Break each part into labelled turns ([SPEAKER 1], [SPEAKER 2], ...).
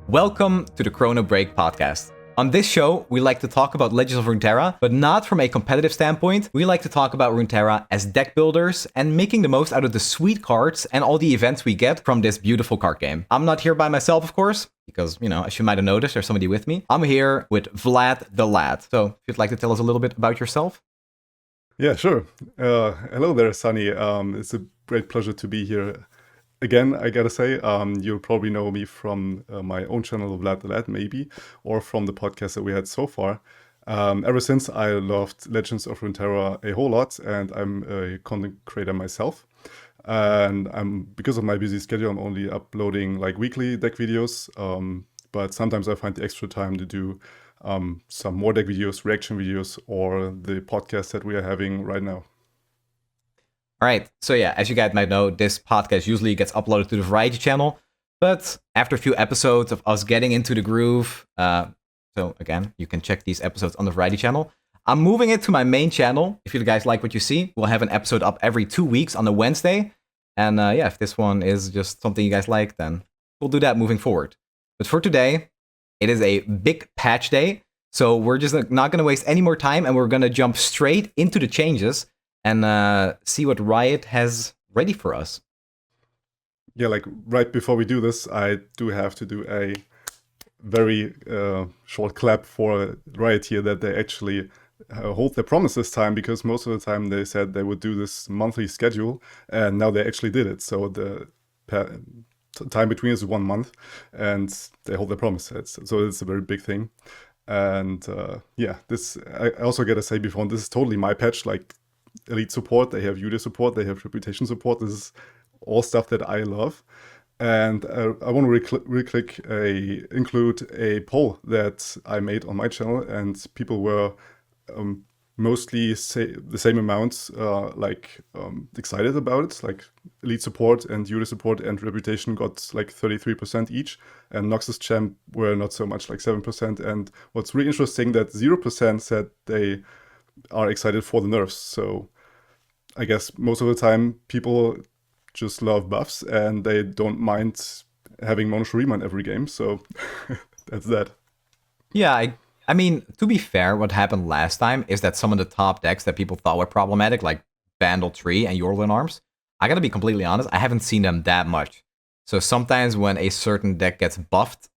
[SPEAKER 1] Welcome to the Chronobreak podcast. On this show, we like to talk about Legends of Runeterra, but not from a competitive standpoint. We like to talk about Runeterra as deck builders and making the most out of the sweet cards and all the events we get from this beautiful card game. I'm not here by myself, of course, because, as you might have noticed, there's somebody with me. I'm here with Vlad the Lad. So, if you'd like to tell us a little bit about yourself.
[SPEAKER 2] Yeah, sure. Hello there, Sunny. It's a great pleasure to be here. Again, I gotta say, you'll probably know me from my own channel, Vlad the Lad, maybe, or from the podcast that we had so far. Ever since, I loved Legends of Runeterra a whole lot, and I'm a content creator myself. And because of my busy schedule, I'm only uploading like weekly deck videos, but sometimes I find the extra time to do some more deck videos, reaction videos, or the podcast that we are having right now.
[SPEAKER 1] All right, so yeah, as you guys might know, this podcast usually gets uploaded to the Variety channel, but after a few episodes of us getting into the groove, so again, you can check these episodes on the Variety channel. I'm moving it to my main channel. If you guys like what you see, we'll have an episode up every 2 weeks on a Wednesday. And yeah, if this one is just something you guys like, then we'll do that moving forward. But for today, it is a big patch day, so we're just not going to waste any more time, and we're going to jump straight into the changes and see what Riot has ready for us.
[SPEAKER 2] Yeah, like right before we do this, I do have to do a very short clap for Riot here that they actually hold their promise this time, because most of the time they said they would do this monthly schedule, and now they actually did it. So the time between is 1 month, and they hold their promise. So it's a very big thing. And yeah, this I also gotta say before, this is totally my patch. Like elite support, they have Udyr support, they have reputation support. This is all stuff that I love. And I want to include a poll that I made on my channel, and people were mostly the same amounts excited about it. Like elite support and Udyr support and reputation got like 33% each, and Noxus champ were not so much, like 7%. And what's really interesting, that 0% said they are excited for the nerfs. So I guess most of the time people just love buffs and they don't mind having Mono Shuriman every game. So that's that.
[SPEAKER 1] Yeah, I mean, to be fair, what happened last time is that some of the top decks that people thought were problematic, like Bandle Tree and Yordles Arms, I gotta be completely honest, I haven't seen them that much. So sometimes when a certain deck gets buffed,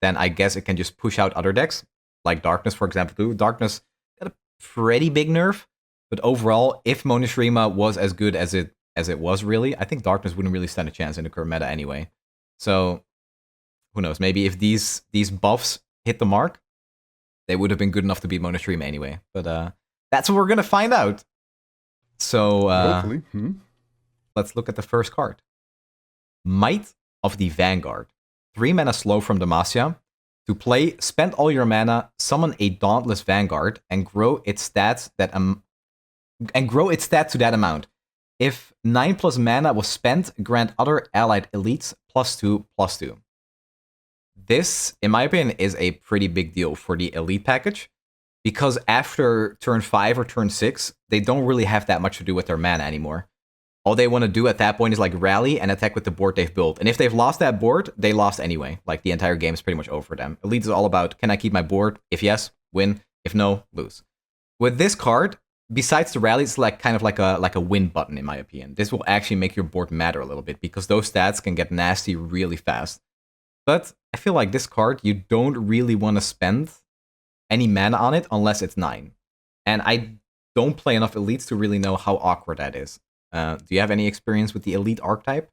[SPEAKER 1] then I guess it can just push out other decks, like Darkness, for example, too. Darkness got a pretty big nerf, but overall, if Mono Shurima was as good as it was, really, I think Darkness wouldn't really stand a chance in the current meta anyway. So who knows? Maybe if these buffs hit the mark, they would have been good enough to beat Mono Shurima anyway. But that's what we're gonna find out. So
[SPEAKER 2] Hopefully.
[SPEAKER 1] Let's look at the first card. Might of the Vanguard. 3 mana slow from Demacia. To play, spend all your mana, summon a Dauntless Vanguard, and grow its stats to that amount. If 9+ mana was spent, grant other allied elites +2/+2. This, in my opinion, is a pretty big deal for the elite package, because after turn 5 or turn 6, they don't really have that much to do with their mana anymore. All they want to do at that point is like rally and attack with the board they've built. And if they've lost that board, they lost anyway. Like the entire game is pretty much over for them. Elite is all about, can I keep my board? If yes, win. If no, lose. With this card, besides the rally, it's like kind of like a win button, in my opinion. This will actually make your board matter a little bit, because those stats can get nasty really fast. But I feel like this card, you don't really want to spend any mana on it unless it's 9. And I don't play enough elites to really know how awkward that is. Do you have any experience with the elite archetype?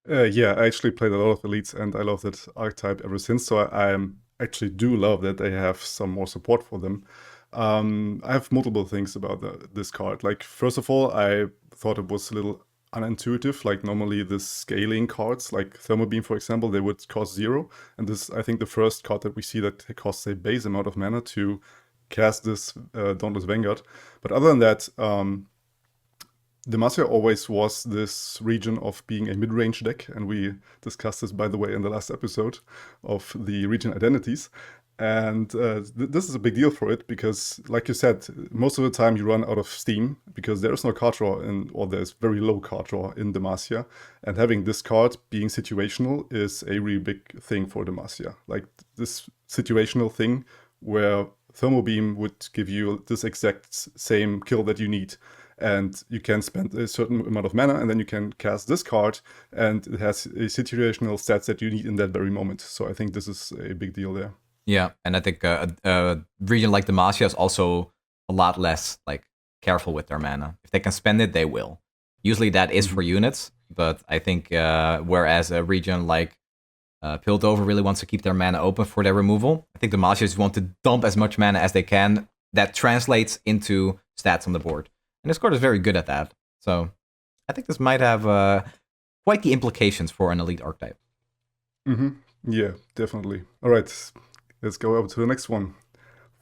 [SPEAKER 2] Yeah, I actually played a lot of elites, and I love that archetype ever since. So I actually do love that they have some more support for them. I have multiple things about this card. Like, first of all, I thought it was a little unintuitive. Like, normally the scaling cards, like Thermal Beam, for example, they would cost 0. And this, I think, the first card that we see that costs a base amount of mana to cast this Dauntless Vanguard. But other than that, Demacia always was this region of being a mid-range deck, and we discussed this, by the way, in the last episode of the region identities. And this is a big deal for it because, like you said, most of the time you run out of steam because there is no card draw or there's very low card draw in Demacia. And having this card being situational is a really big thing for Demacia. Like this situational thing where Thermal Beam would give you this exact same kill that you need. And you can spend a certain amount of mana, and then you can cast this card, and it has a situational stats that you need in that very moment. So I think this is a big deal there.
[SPEAKER 1] Yeah, and I think a region like Demacia is also a lot less like careful with their mana. If they can spend it, they will. Usually that is for units, but I think whereas a region like Piltover really wants to keep their mana open for their removal, I think Demacia just want to dump as much mana as they can. That translates into stats on the board. And this card is very good at that. So I think this might have quite the implications for an elite archetype.
[SPEAKER 2] Yeah, definitely. All right, let's go over to the next one.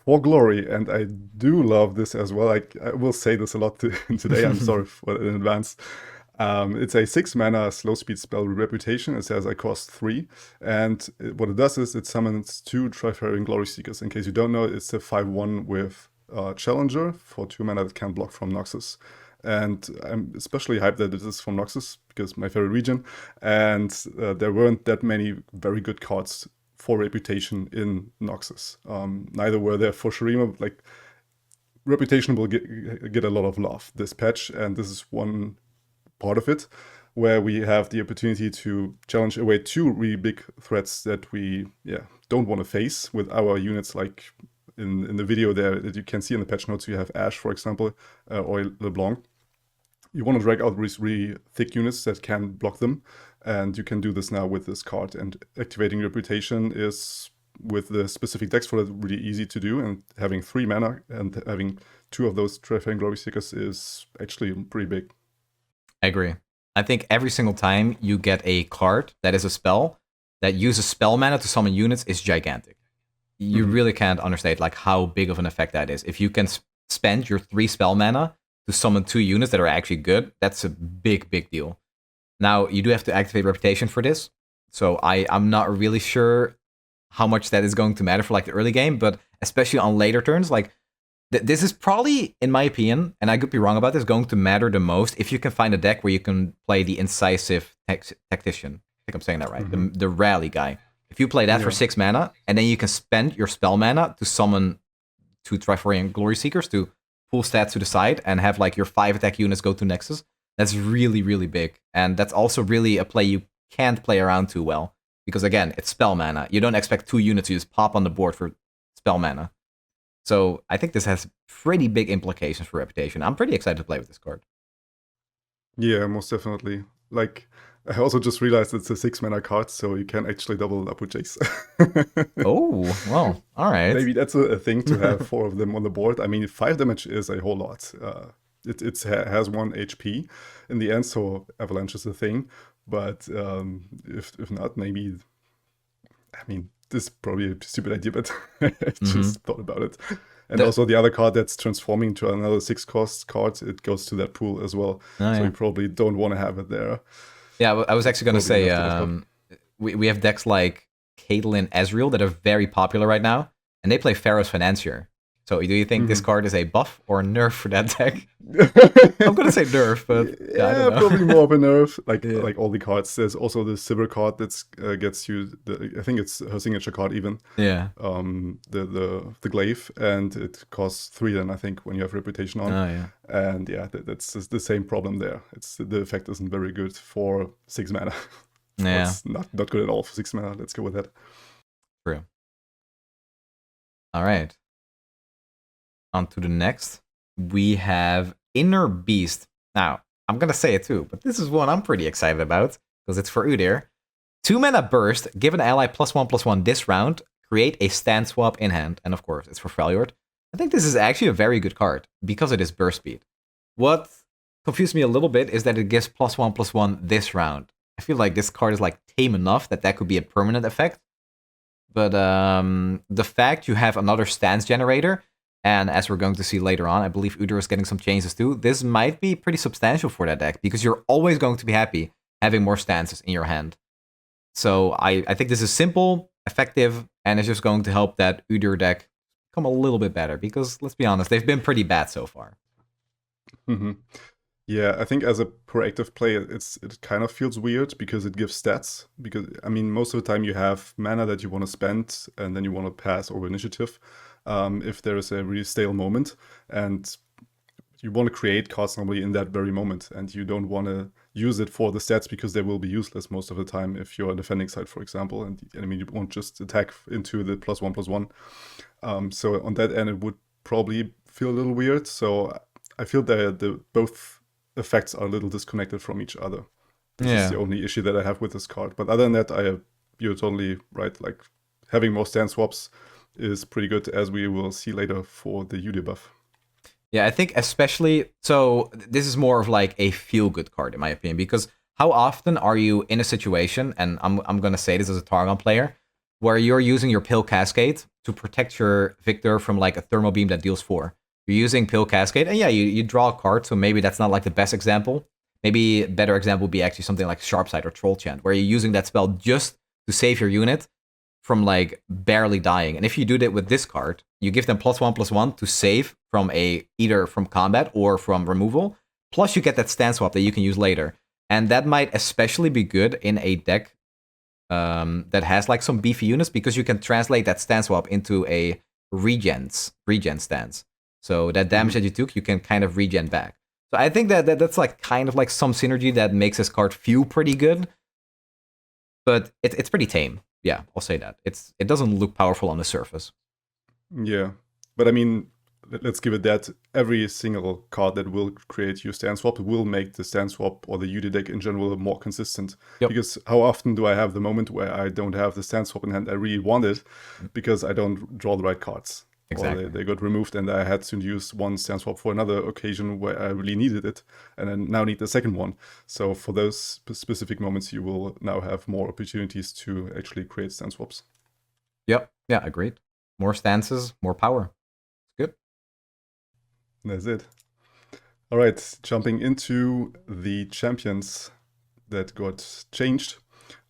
[SPEAKER 2] For Glory, and I do love this as well. I will say this a lot today. I'm sorry for it in advance. It's a 6 mana slow speed spell with Reputation. It says I cost 3. And what it does is it summons 2 Triferring Glory Seekers. In case you don't know, it's a 5/1 with Challenger for 2 mana that can block from Noxus. And I'm especially hyped that it is from Noxus because my favorite region. And there weren't that many very good cards for Reputation in Noxus. Neither were there for Shurima. Like, Reputation will get a lot of love this patch, and this is one part of it, where we have the opportunity to challenge away 2 really big threats that we don't want to face with our units. Like in the video there that you can see in the patch notes, you have Ashe, for example, or LeBlanc. You want to drag out these really thick units that can block them, and you can do this now with this card. And activating Reputation is, with the specific decks for it, really easy to do, and having 3 mana and having 2 of those Triferring Glory Seekers is actually pretty big.
[SPEAKER 1] I agree. I think every single time you get a card that is a spell that uses spell mana to summon units is gigantic. You really can't understate like how big of an effect that is. If you can spend your 3 spell mana to summon 2 units that are actually good, that's a big, big deal. Now, you do have to activate Reputation for this, so I'm not really sure how much that is going to matter for like the early game, but especially on later turns, like this is probably, in my opinion, and I could be wrong about this, going to matter the most if you can find a deck where you can play the Incisive Tactician. I think I'm saying that right. The rally guy. If you play that for 6 mana, and then you can spend your spell mana to summon 2 Triferring Glory Seekers to pull stats to the side and have like your 5 attack units go to Nexus, that's really, really big. And that's also really a play you can't play around too well. Because again, it's spell mana. You don't expect 2 units to just pop on the board for spell mana. So I think this has pretty big implications for Reputation. I'm pretty excited to play with this card.
[SPEAKER 2] Yeah, most definitely. Like, I also just realized it's a 6 mana card, so you can actually double it up with Jace.
[SPEAKER 1] Oh, well, all right.
[SPEAKER 2] Maybe that's a thing to have 4 of them on the board. I mean, 5 damage is a whole lot. It has 1 HP in the end, so Avalanche is a thing. But if not, maybe... I mean, this is probably a stupid idea, but I just thought about it. And also the other card that's transforming to another 6-cost card, it goes to that pool as well. So you probably don't want to have it there.
[SPEAKER 1] Yeah, I was actually going to say, we have decks like Caitlyn Ezreal that are very popular right now, and they play Pharaoh's Financier. So do you think this card is a buff or a nerf for that deck? I'm going to say nerf, but
[SPEAKER 2] yeah, probably more of a nerf. Like all the cards. There's also the Sivir card that gets you. I think it's her signature card even.
[SPEAKER 1] Yeah.
[SPEAKER 2] The glaive, and it costs 3 then I think when you have Reputation on.
[SPEAKER 1] Oh yeah.
[SPEAKER 2] And yeah, that's the same problem there. The effect isn't very good for 6 mana.
[SPEAKER 1] Yeah.
[SPEAKER 2] It's not good at all for 6 mana. Let's go with that.
[SPEAKER 1] True. All right. On to the next. We have Inner Beast. Now, I'm going to say it too, but this is one I'm pretty excited about because it's for Udyr. 2 mana burst, give an ally +1/+1 this round, create a stand swap in hand, and of course, it's for Freljord. I think this is actually a very good card because it is burst speed. What confused me a little bit is that it gives +1/+1 this round. I feel like this card is like tame enough that could be a permanent effect. But the fact you have another stance generator, and as we're going to see later on, I believe Udyr is getting some changes too. This might be pretty substantial for that deck because you're always going to be happy having more stances in your hand. So I think this is simple, effective, and it's just going to help that Udyr deck become a little bit better, because let's be honest, they've been pretty bad so far.
[SPEAKER 2] Yeah, I think as a proactive player, it kind of feels weird because it gives stats. Because, I mean, most of the time you have mana that you want to spend and then you want to pass over initiative if there is a really stale moment. And you want to create cards normally in that very moment. And you don't want to use it for the stats because they will be useless most of the time if you're a defending side, for example. And the enemy won't just attack into the +1/+1. So on that end, it would probably feel a little weird. So I feel that the both effects are a little disconnected from each other. This is the only issue that I have with this card. But other than that, you're totally right. Like, having more stand swaps is pretty good, as we will see later for the Udyr buff.
[SPEAKER 1] Yeah, I think especially, so this is more of like a feel-good card, in my opinion, because how often are you in a situation, and I'm going to say this as a Targon player, where you're using your Pill Cascade to protect your Victor from like a Thermal Beam that deals 4. You're using Pill Cascade, and yeah, you draw a card, so maybe that's not like the best example. Maybe a better example would be actually something like Sharpsight or Troll Chant, where you're using that spell just to save your unit from like barely dying. And if you do that with this card, you give them +1/+1 to save from either from combat or from removal, plus you get that stand swap that you can use later. And that might especially be good in a deck that has like some beefy units, because you can translate that stand swap into a regen stance. So that damage that you took, you can kind of regen back. So I think that's like kind of like some synergy that makes this card feel pretty good, but it's pretty tame. Yeah, I'll say that. It doesn't look powerful on the surface.
[SPEAKER 2] Yeah, but I mean, let's give it that. Every single card that will create you stand swap will make the stand swap or the Udyr deck in general more consistent.
[SPEAKER 1] Yep.
[SPEAKER 2] Because how often do I have the moment where I don't have the stand swap in hand? I really want it because I don't draw the right cards.
[SPEAKER 1] Exactly.
[SPEAKER 2] Or they got removed and I had to use one stand swap for another occasion where I really needed it, and I now need the second one. So for those specific moments, you will now have more opportunities to actually create stand swaps.
[SPEAKER 1] Yep. Yeah, agreed. More stances, more power. Good.
[SPEAKER 2] That's it. All right, jumping into the champions that got changed.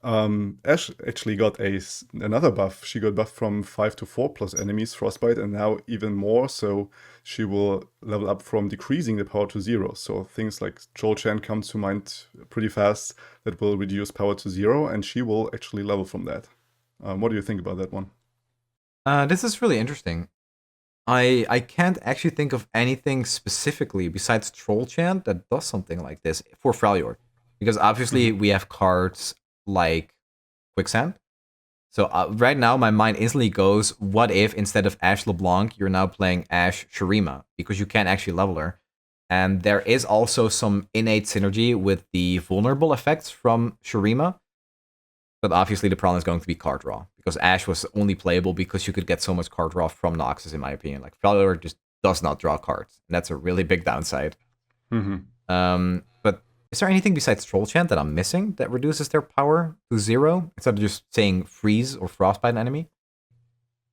[SPEAKER 2] Ashe actually got another buff. She got buffed from 5 to 4 plus enemies, Frostbite, and now even more. So she will level up from decreasing the power to 0. So things like Troll Chant come to mind pretty fast. That will reduce power to 0, and she will actually level from that. What do you think about that one?
[SPEAKER 1] This is really interesting. I can't actually think of anything specifically besides Troll Chant that does something like this for Freljord. Because obviously we have cards like Quicksand. So right now my mind instantly goes, what if instead of Ashe LeBlanc, you're now playing Ashe Shurima? Because you can't actually level her. And there is also some innate synergy with the vulnerable effects from Shurima. But obviously the problem is going to be card draw, because Ashe was only playable because you could get so much card draw from Noxus, in my opinion. Like, Freljord just does not draw cards, and that's a really big downside. But is there anything besides Troll Chant that I'm missing that reduces their power to 0 instead of just saying freeze or frostbite an enemy?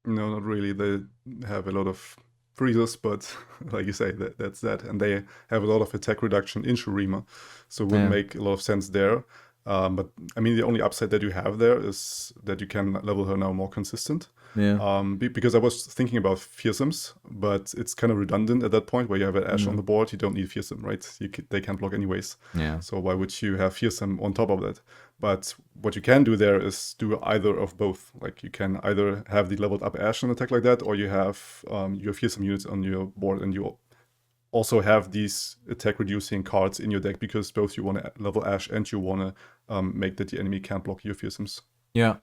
[SPEAKER 2] No, not really. They have a lot of freezes, but like you say, that's that. And they have a lot of attack reduction in Shurima, so it would make a lot of sense there. But I mean, the only upside that you have there is that you can level her now more consistent.
[SPEAKER 1] Yeah.
[SPEAKER 2] Because I was thinking about fearsomes, but it's kind of redundant at that point where you have an Ashe on the board. You don't need fearsome, right? They can't block anyways.
[SPEAKER 1] Yeah.
[SPEAKER 2] So why would you have fearsome on top of that? But what you can do there is do either of both. Like, you can either have the leveled up Ashe and attack like that, or you have your fearsome units on your board, and you also have these attack reducing cards in your deck, because both you want to level Ashe and you want to make that the enemy can't block your fearsomes.
[SPEAKER 1] Yeah.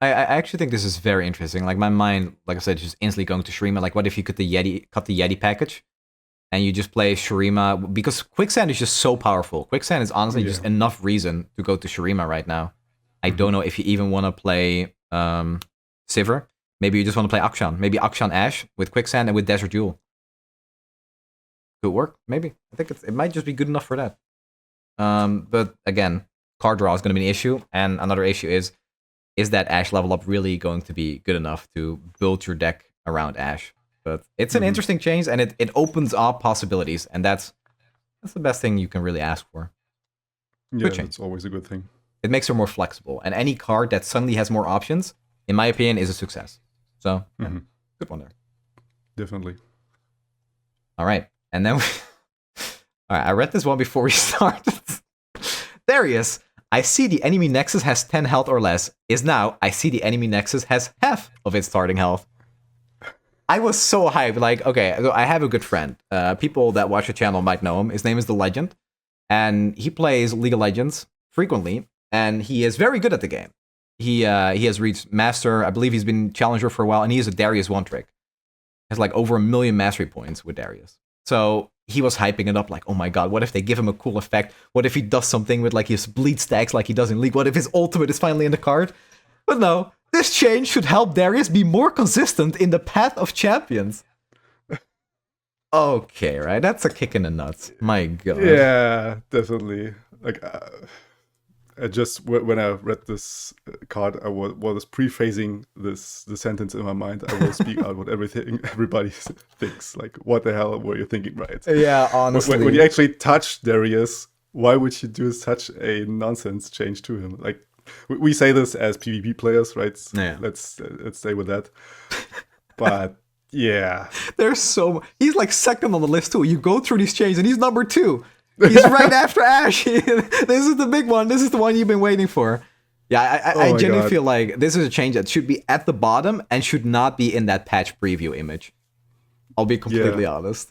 [SPEAKER 1] I actually think this is very interesting. Like, my mind, like I said, is just instantly going to Shurima. Like, what if you cut the Yeti package and you just play Shurima? Because Quicksand is just so powerful. Quicksand is honestly just enough reason to go to Shurima right now. I don't know if you even want to play Sivir. Maybe you just want to play Akshan. Maybe Akshan Ashe with Quicksand and with Desert Jewel. Could work, maybe. I think it might just be good enough for that. But again, card draw is going to be an issue. And another issue is that Ashe level up really going to be good enough to build your deck around Ashe? But it's an interesting change, and it opens up possibilities, and that's the best thing you can really ask for.
[SPEAKER 2] Yeah, it's always a good thing.
[SPEAKER 1] It makes her more flexible, and any card that suddenly has more options, in my opinion, is a success. So, good one there.
[SPEAKER 2] Definitely.
[SPEAKER 1] All right. And then, all right, I read this one before we started. Darius, I see the enemy Nexus has 10 health or less, is now, I see the enemy Nexus has half of its starting health. I was so hyped. Like, okay, I have a good friend. People that watch the channel might know him. His name is The Legend. And he plays League of Legends frequently. And he is very good at the game. He has reached Master. I believe he's been Challenger for a while. And he is a Darius one-trick. Has like over 1 million mastery points with Darius. So he was hyping it up like, oh my god, what if they give him a cool effect? What if he does something with like his bleed stacks like he does in League? What if his ultimate is finally in the card? But no, this change should help Darius be more consistent in the path of champions. Okay, right? That's a kick in the nuts. My god.
[SPEAKER 2] Yeah, definitely. Like, I just when I read this card, I was prephrasing the sentence in my mind. I will speak out what everybody thinks. Like, what the hell were you thinking, right?
[SPEAKER 1] Yeah, honestly.
[SPEAKER 2] When you actually touch Darius, why would you do such a nonsense change to him? Like, we say this as PvP players, right?
[SPEAKER 1] Yeah.
[SPEAKER 2] Let's stay with that. But yeah,
[SPEAKER 1] he's like second on the list too. You go through these changes, and he's number 2. He's right after Ashe. This is the big one. This is the one you've been waiting for. Yeah, I genuinely feel like this is a change that should be at the bottom and should not be in that patch preview image. I'll be completely honest.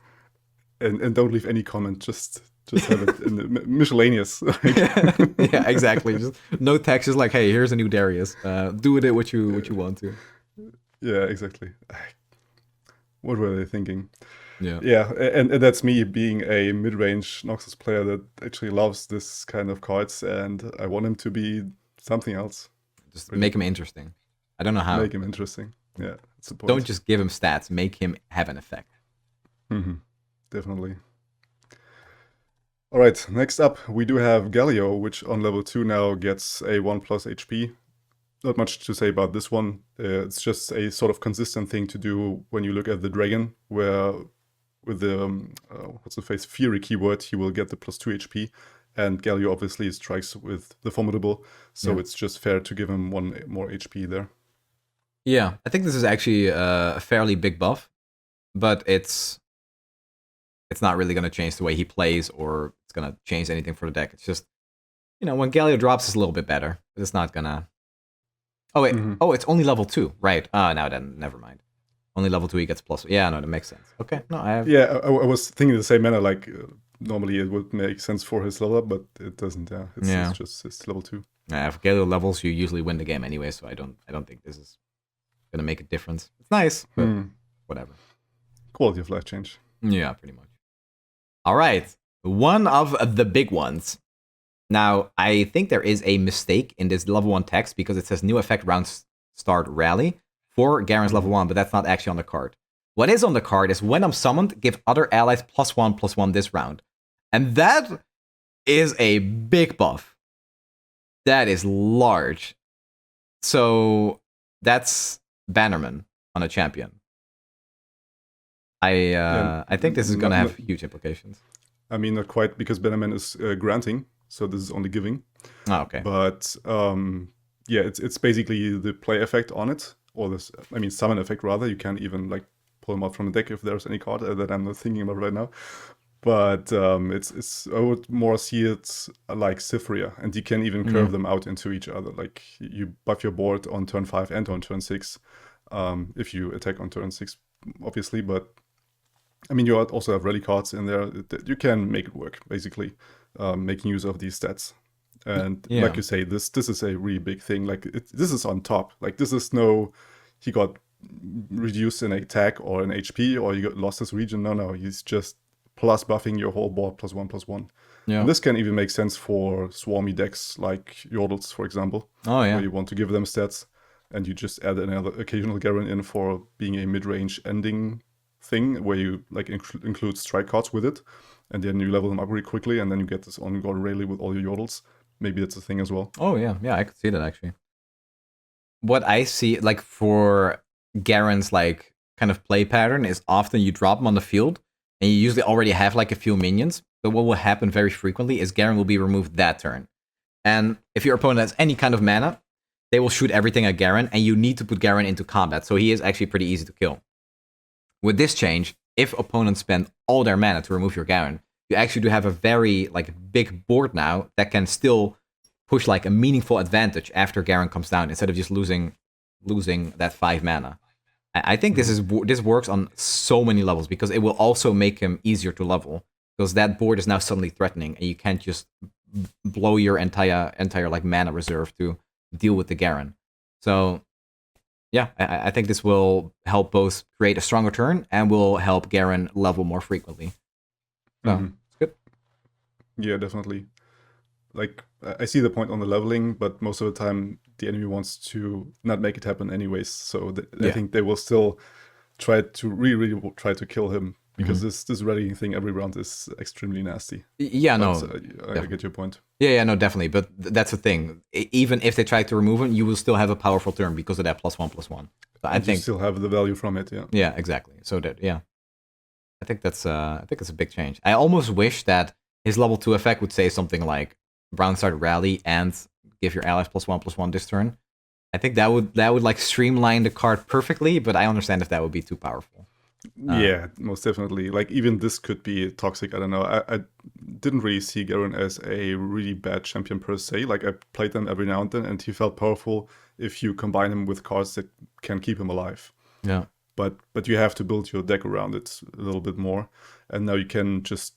[SPEAKER 2] And don't leave any comment. Just have it in the miscellaneous.
[SPEAKER 1] Yeah, exactly. Just no text. Just like, hey, here's a new Darius. Do with it what you want to.
[SPEAKER 2] Yeah, exactly. What were they thinking?
[SPEAKER 1] Yeah,
[SPEAKER 2] and that's me being a mid-range Noxus player that actually loves this kind of cards, and I want him to be something else.
[SPEAKER 1] Just make him interesting. I don't know how.
[SPEAKER 2] Make him interesting. Yeah, that's the point.
[SPEAKER 1] Don't just give him stats. Make him have an effect.
[SPEAKER 2] Definitely. All right, next up, we do have Galio, which on level 2 now gets a 1+ HP. Not much to say about this one. It's just a sort of consistent thing to do when you look at the dragon, where with the Fury keyword, he will get the +2 HP, and Galio obviously strikes with the Formidable, so it's just fair to give him 1 more HP there.
[SPEAKER 1] Yeah, I think this is actually a fairly big buff, but it's not really going to change the way he plays, or it's going to change anything for the deck. It's just, when Galio drops, it's a little bit better, but it's not going to... Oh, wait. Oh, it's only level 2. Right. No, then never mind. Only level 2 he gets +. Yeah, no, that makes sense. Okay. No, I have...
[SPEAKER 2] Yeah, I was thinking the same manner, like, normally it would make sense for his level up, but it doesn't, It's just his level 2.
[SPEAKER 1] Yeah, if Galio levels, you usually win the game anyway, so I don't think this is going to make a difference. It's nice, but whatever.
[SPEAKER 2] Quality of life change.
[SPEAKER 1] Yeah, pretty much. All right. One of the big ones. Now, I think there is a mistake in this level 1 text because it says new effect round start rally for Garen's level 1, but that's not actually on the card. What is on the card is when I'm summoned, give other allies +1/+1 this round. And that is a big buff. That is large. So that's Bannerman on a champion. I think this is going to have huge implications.
[SPEAKER 2] I mean, not quite, because Bannerman is granting, so this is only giving.
[SPEAKER 1] Oh, okay.
[SPEAKER 2] But it's basically the play effect on it, or this, summon effect rather. You can't even like pull them out from the deck if there's any card that I'm not thinking about right now. But it's I would more see it like Cytheria, and you can even curve them out into each other. Like you buff your board on turn 5 and on turn 6, if you attack on turn 6, obviously. But you also have rally cards in there. You can make it work, basically, making use of these stats. And like you say, this is a really big thing. Like this is on top. Like this is no, he got reduced in attack or in HP, or he lost his region. No, he's just plus buffing your whole board +1/+1. Yeah. And this can even make sense for swarmy decks like Yordles, for example.
[SPEAKER 1] Oh yeah.
[SPEAKER 2] Where you want to give them stats, and you just add another occasional Garen in for being a mid-range ending thing, where you like include strike cards with it, and then you level them up really quickly, and then you get this on-guard rally with all your Yordles. Maybe that's a thing as well.
[SPEAKER 1] Oh yeah, I could see that actually. What I see, like for Garen's like kind of play pattern, is often you drop him on the field, and you usually already have like a few minions. But what will happen very frequently is Garen will be removed that turn, and if your opponent has any kind of mana, they will shoot everything at Garen, and you need to put Garen into combat, so he is actually pretty easy to kill. With this change, if opponents spend all their mana to remove your Garen, you actually do have a very like big board now that can still push like a meaningful advantage after Garen comes down, instead of just losing that 5 mana. I think this works on so many levels, because it will also make him easier to level, because that board is now suddenly threatening, and you can't just blow your entire like mana reserve to deal with the Garen. So yeah, I think this will help both create a stronger turn and will help Garen level more frequently. So it's good.
[SPEAKER 2] Yeah, definitely. Like, I see the point on the leveling, but most of the time the enemy wants to not make it happen anyways. So I think they will still try to really try to kill him, because this readying thing every round is extremely nasty.
[SPEAKER 1] Yeah,
[SPEAKER 2] but,
[SPEAKER 1] no,
[SPEAKER 2] I get your point.
[SPEAKER 1] Yeah, no, definitely. But that's the thing. Even if they try to remove him, you will still have a powerful turn because of that +1/+1. So I think
[SPEAKER 2] you still have the value from it. Yeah.
[SPEAKER 1] Yeah, exactly. So that I think that's a big change. I almost wish that his level 2 effect would say something like Brownside Rally and give your allies +1/+1 this turn. I think that would like streamline the card perfectly, but I understand if that would be too powerful.
[SPEAKER 2] Yeah, most definitely. Like, even this could be toxic. I don't know. I didn't really see Garen as a really bad champion per se. Like, I played them every now and then, and he felt powerful if you combine him with cards that can keep him alive.
[SPEAKER 1] Yeah.
[SPEAKER 2] But you have to build your deck around it a little bit more. And now you can just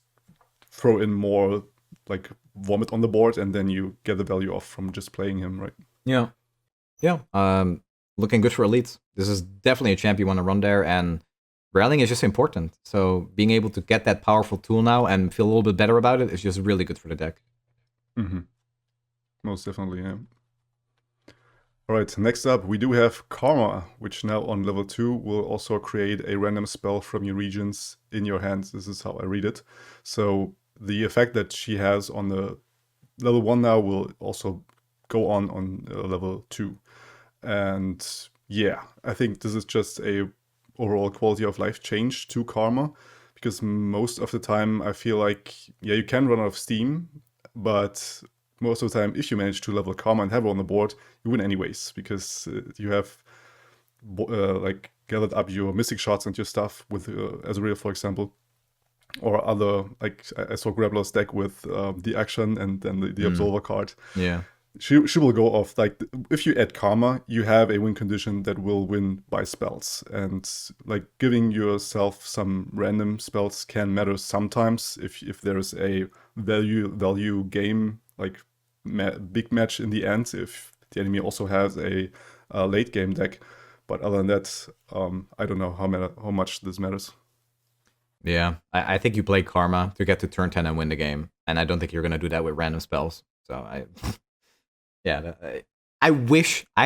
[SPEAKER 2] throw in more like vomit on the board, and then you get the value off from just playing him, right?
[SPEAKER 1] Yeah. Yeah. Looking good for elites. This is definitely a champ you want to run there, and rallying is just important. So being able to get that powerful tool now and feel a little bit better about it is just really good for the deck.
[SPEAKER 2] Most definitely, yeah. Alright, next up we do have Karma, which now on level 2 will also create a random spell from your regions in your hands. This is how I read it. So the effect that she has on the level 1 now will also go on level 2. And yeah, I think this is just a overall quality of life change to Karma, because most of the time I feel like, yeah, you can run out of steam, but most of the time if you manage to level Karma and have her on the board, you win anyways, because you have like gathered up your mystic shots and your stuff with Azrael, for example, or other, like I saw Grappler's deck with the action and then the Absolver card.
[SPEAKER 1] Yeah.
[SPEAKER 2] She will go off, like, if you add Karma, you have a win condition that will win by spells. And, like, giving yourself some random spells can matter sometimes if there's a value game, like, big match in the end, if the enemy also has a late game deck. But other than that, I don't know how much this matters.
[SPEAKER 1] Yeah, I think you play Karma to get to turn 10 and win the game. And I don't think you're going to do that with random spells. So yeah, I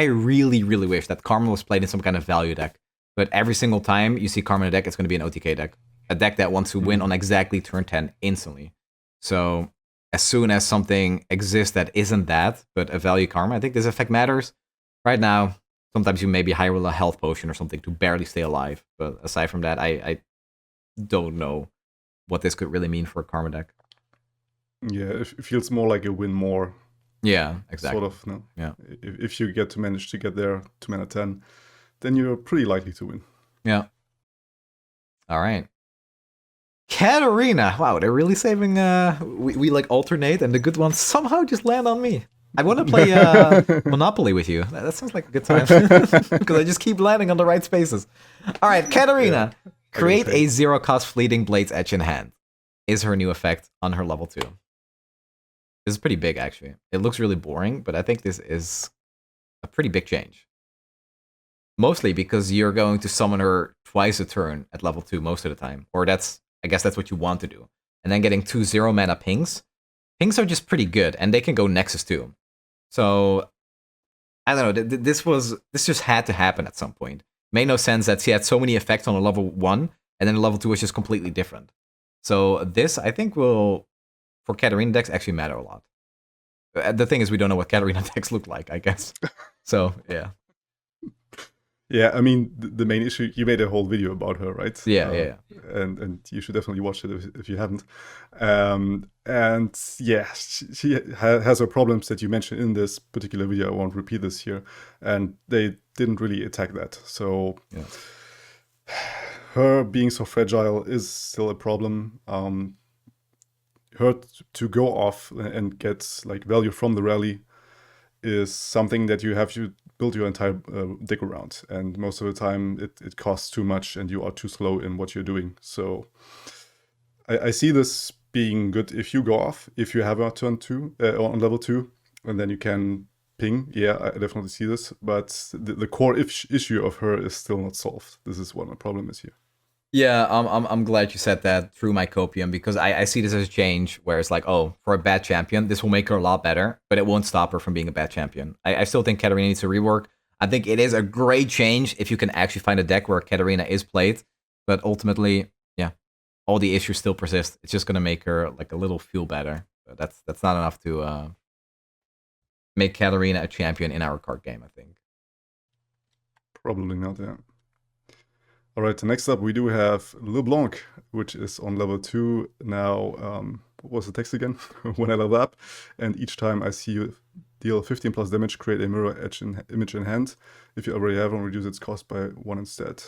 [SPEAKER 1] really wish that Karma was played in some kind of value deck. But every single time you see Karma in a deck, it's going to be an OTK deck. A deck that wants to win on exactly turn 10 instantly. So as soon as something exists that isn't that, but a value Karma, I think this effect matters. Right now, sometimes you maybe hire a health potion or something to barely stay alive. But aside from that, I don't know what this could really mean for a Karma deck.
[SPEAKER 2] Yeah, it feels more like a win more.
[SPEAKER 1] Yeah, exactly.
[SPEAKER 2] Sort of, no?
[SPEAKER 1] Yeah.
[SPEAKER 2] If you get to manage to get there to mana 10, then you're pretty likely to win.
[SPEAKER 1] Yeah. All right. Katarina. Wow, they're really saving. We like alternate, and the good ones somehow just land on me. I want to play Monopoly with you. That sounds like a good time, because I just keep landing on the right spaces. All right, Katarina. Yeah. Create a 0-cost Fleeting Blade's Edge in hand. Is her new effect on her level 2. This is pretty big, actually. It looks really boring, but I think this is a pretty big change. Mostly because you're going to summon her twice a turn at level 2 most of the time. Or I guess that's what you want to do. And then getting 2 0-mana pings. Pings are just pretty good, and they can go Nexus too. So, I don't know, this just had to happen at some point. Made no sense that she had so many effects on a level 1, and then level 2 was just completely different. So this, I think, will, for Katarina decks, actually matter a lot. The thing is, we don't know what Katarina decks look like, I guess. So, yeah.
[SPEAKER 2] Yeah, I mean, the main issue, you made a whole video about her, right?
[SPEAKER 1] Yeah.
[SPEAKER 2] and you should definitely watch it if you haven't. And yeah, she has her problems that you mentioned in this particular video. I won't repeat this here, and they didn't really attack that. So
[SPEAKER 1] Yeah.
[SPEAKER 2] her being so fragile is still a problem. Her to go off and get like value from the rally is something that you have to build your entire deck around, and most of the time it costs too much and you are too slow in what you're doing. So I see this being good if you go off, if you have a turn 2 on level 2, and then you can ping. Yeah, I definitely see this, but the core issue of her is still not solved. This is what my problem is here.
[SPEAKER 1] Yeah, I'm glad you said that through my copium, because I see this as a change where it's like, oh, for a bad champion, this will make her a lot better, but it won't stop her from being a bad champion. I still think Katarina needs to rework. I think it is a great change if you can actually find a deck where Katarina is played, but ultimately, yeah, all the issues still persist. It's just gonna make her like a little feel better. But that's not enough to make Katarina a champion in our card game, I think.
[SPEAKER 2] Probably not, yeah. All right, next up we do have LeBlanc, which is on level 2 now. What was the text again? When I level up, and each time I see you deal 15 plus damage, create a mirror image in hand. If you already have one, reduce its cost by 1 instead.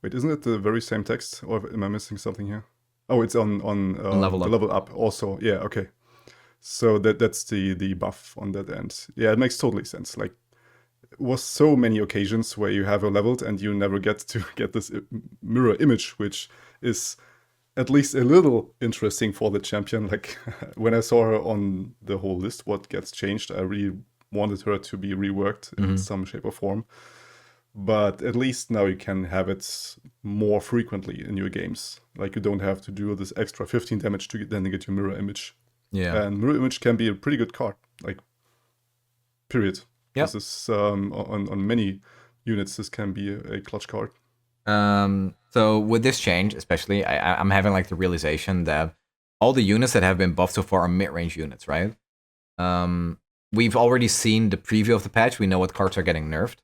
[SPEAKER 2] Wait, isn't it the very same text, or am I missing something here? Oh, it's on
[SPEAKER 1] level
[SPEAKER 2] the
[SPEAKER 1] up.
[SPEAKER 2] level up also. Yeah, okay. So that's the buff on that end. Yeah, it makes totally sense. Like, was so many occasions where you have her leveled and you never get to get this mirror image, which is at least a little interesting for the champion. Like, when I saw her on the whole list, what gets changed, I really wanted her to be reworked in some shape or form. But at least now you can have it more frequently in your games. Like, you don't have to do this extra 15 damage to then get your mirror image.
[SPEAKER 1] Yeah.
[SPEAKER 2] And mirror image can be a pretty good card. Like, period.
[SPEAKER 1] Yep.
[SPEAKER 2] This is on many units. This can be a clutch card.
[SPEAKER 1] So with this change, especially, I'm having like the realization that all the units that have been buffed so far are mid-range units, right? We've already seen the preview of the patch. We know what cards are getting nerfed,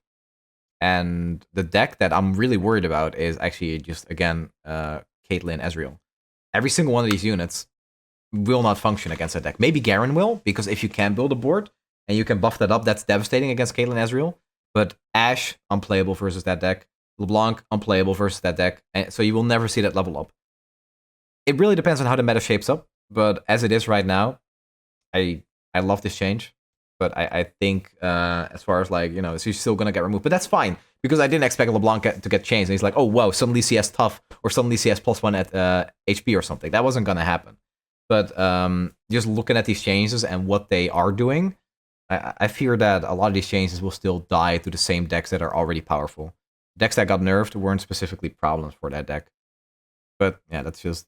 [SPEAKER 1] and the deck that I'm really worried about is actually just again, Caitlyn Ezreal. Every single one of these units will not function against that deck. Maybe Garen will, because if you can build a board and you can buff that up, that's devastating against Caitlyn Ezreal. But Ashe, unplayable versus that deck. LeBlanc, unplayable versus that deck. And so you will never see that level up. It really depends on how the meta shapes up. But as it is right now, I love this change. But I think as far as like, she's still going to get removed. But that's fine, because I didn't expect LeBlanc to get changed. And he's like, oh, wow, suddenly she has tough, or suddenly she has +1 at HP or something. That wasn't going to happen. But just looking at these changes and what they are doing, I fear that a lot of these changes will still die to the same decks that are already powerful. Decks that got nerfed weren't specifically problems for that deck. But yeah, that's just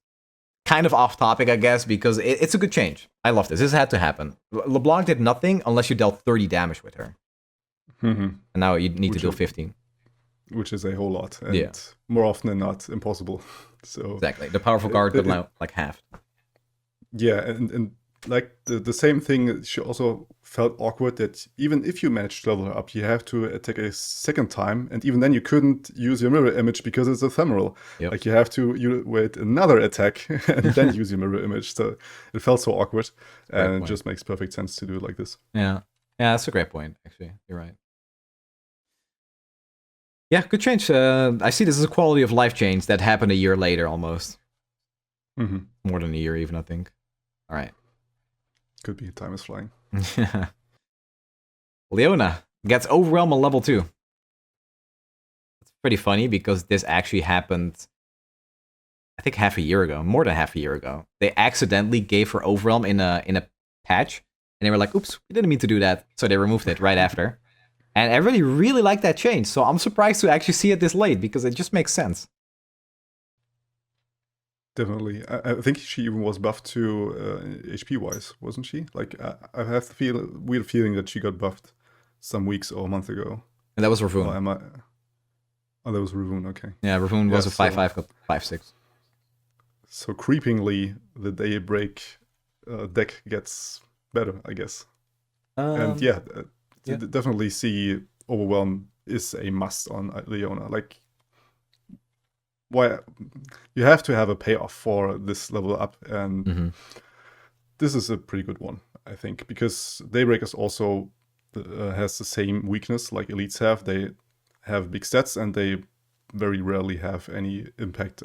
[SPEAKER 1] kind of off topic, I guess, because it's a good change. I love this. This had to happen. LeBlanc did nothing unless you dealt 30 damage with her. And now you need to deal 15.
[SPEAKER 2] Which is a whole lot. And more often than not, impossible. So
[SPEAKER 1] exactly. The powerful card got now like half.
[SPEAKER 2] Yeah, and like the same thing, she also felt awkward that even if you managed to level her up, you have to attack a second time, and even then you couldn't use your mirror image because it's ephemeral.
[SPEAKER 1] Yep.
[SPEAKER 2] Like, you have to wait another attack and then use your mirror image. So it felt so awkward, and it just makes perfect sense to do it like this.
[SPEAKER 1] Yeah, that's a great point, actually. You're right. Yeah, good change. I see this as a quality of life change that happened a year later almost. More than a year even, I think. All right.
[SPEAKER 2] Could be. Time is flying.
[SPEAKER 1] Leona gets Overwhelm on level 2. It's pretty funny because this actually happened, I think, half a year ago. More than half a year ago. They accidentally gave her Overwhelm in a patch, and they were like, oops, we didn't mean to do that. So they removed it right after. And everybody really liked that change. So I'm surprised to actually see it this late, because it just makes sense.
[SPEAKER 2] Definitely. I think she even was buffed to HP-wise, wasn't she? Like, I have the weird feeling that she got buffed some weeks or a month ago.
[SPEAKER 1] And that was Ravoon.
[SPEAKER 2] Oh, that was Ravoon, okay.
[SPEAKER 1] Yeah, Ravoon was a 5/5, got 5/6.
[SPEAKER 2] So creepingly, the Daybreak deck gets better, I guess. And definitely see Overwhelm is a must on Leona. Like, why you have to have a payoff for this level up, and this is a pretty good one, I think, because Daybreakers also has the same weakness like elites have. They have big stats and they very rarely have any impact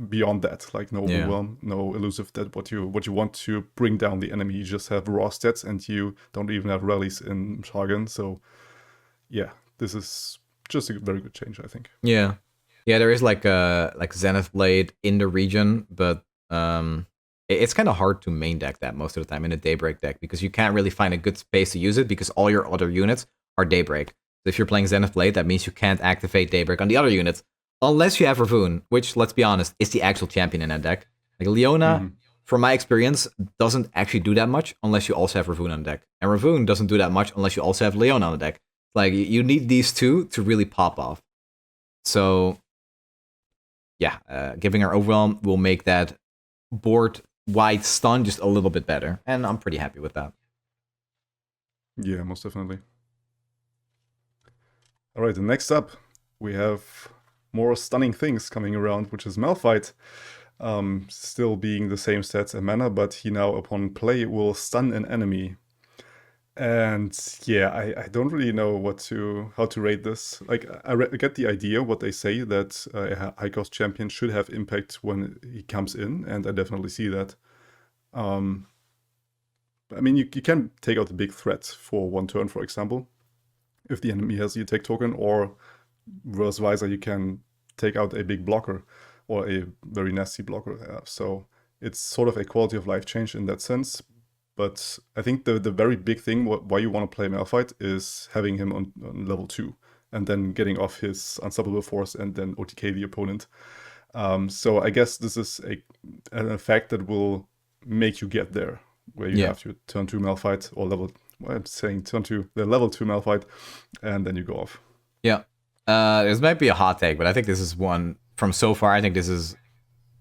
[SPEAKER 2] beyond that, like no overwhelm, no elusive. That what you want to bring down the enemy. You just have raw stats and you don't even have rallies in jargon. So yeah, this is just a very good change, I think.
[SPEAKER 1] Yeah, there is like a Zenith Blade in the region, but it's kind of hard to main deck that most of the time in a Daybreak deck because you can't really find a good space to use it because all your other units are Daybreak. So if you're playing Zenith Blade, that means you can't activate Daybreak on the other units unless you have Ravoon, which, let's be honest, is the actual champion in that deck. Like Leona, from my experience, doesn't actually do that much unless you also have Ravoon on the deck. And Ravoon doesn't do that much unless you also have Leona on the deck. Like, you need these two to really pop off. So, yeah, giving her Overwhelm will make that board-wide stun just a little bit better. And I'm pretty happy with that.
[SPEAKER 2] Yeah, most definitely. All right, and next up, we have more stunning things coming around, which is Malphite. Still being the same stats and mana, but he now, upon play, will stun an enemy. And yeah, I don't really know how to rate this. Like, I get the idea, what they say, that a high-cost champion should have impact when he comes in, and I definitely see that. I mean, you can take out a big threat for one turn, for example, if the enemy has the attack token, or vice versa, you can take out a big blocker or a very nasty blocker. So it's sort of a quality of life change in that sense. But I think the very big thing why you want to play Malphite is having him on level 2 and then getting off his Unstoppable Force and then OTK the opponent. So I guess this is an effect that will make you get there, where you have to turn 2 Malphite or turn to the level 2 Malphite, and then you go off.
[SPEAKER 1] Yeah. This might be a hot take, but I think this is one from so far. I think this is,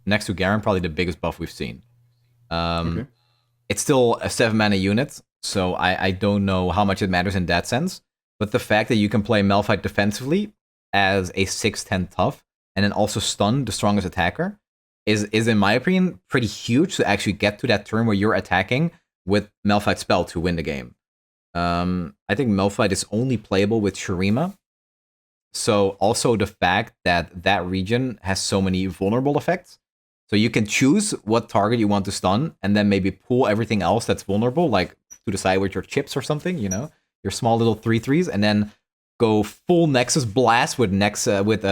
[SPEAKER 1] next to Garen, probably the biggest buff we've seen. Okay. It's still a 7-mana unit, so I don't know how much it matters in that sense. But the fact that you can play Malphite defensively as a 6/10 tough, and then also stun the strongest attacker, is in my opinion, pretty huge to actually get to that turn where you're attacking with Malphite spell to win the game. I think Malphite is only playable with Shurima. So also the fact that that region has so many vulnerable effects. So you can choose what target you want to stun, and then maybe pull everything else that's vulnerable, like to the side with your chips or something, you know, your small little 3/3s, and then go full Nexus blast with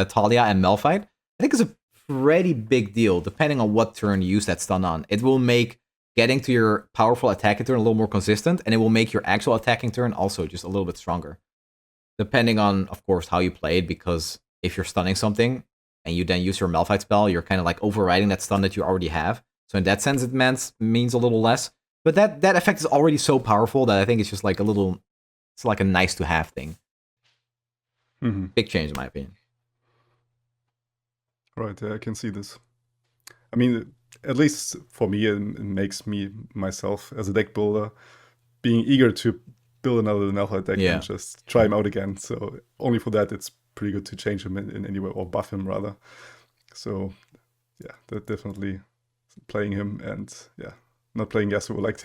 [SPEAKER 1] Talia and Malphite. I think it's a pretty big deal, depending on what turn you use that stun on. It will make getting to your powerful attacking turn a little more consistent, and it will make your actual attacking turn also just a little bit stronger. Depending on, of course, how you play it, because if you're stunning something, and you then use your Malphite spell, you're kind of like overriding that stun that you already have. So in that sense, it means a little less. But that effect is already so powerful that I think it's just like it's like a nice to have thing. Big change in my opinion.
[SPEAKER 2] Right, I can see this. I mean, at least for me, it makes me, myself, as a deck builder, being eager to build another Malphite deck and just try him out again. So only for that, it's pretty good to change him in any way, or buff him rather. So yeah, that definitely playing him, and yeah, not playing Yasuo like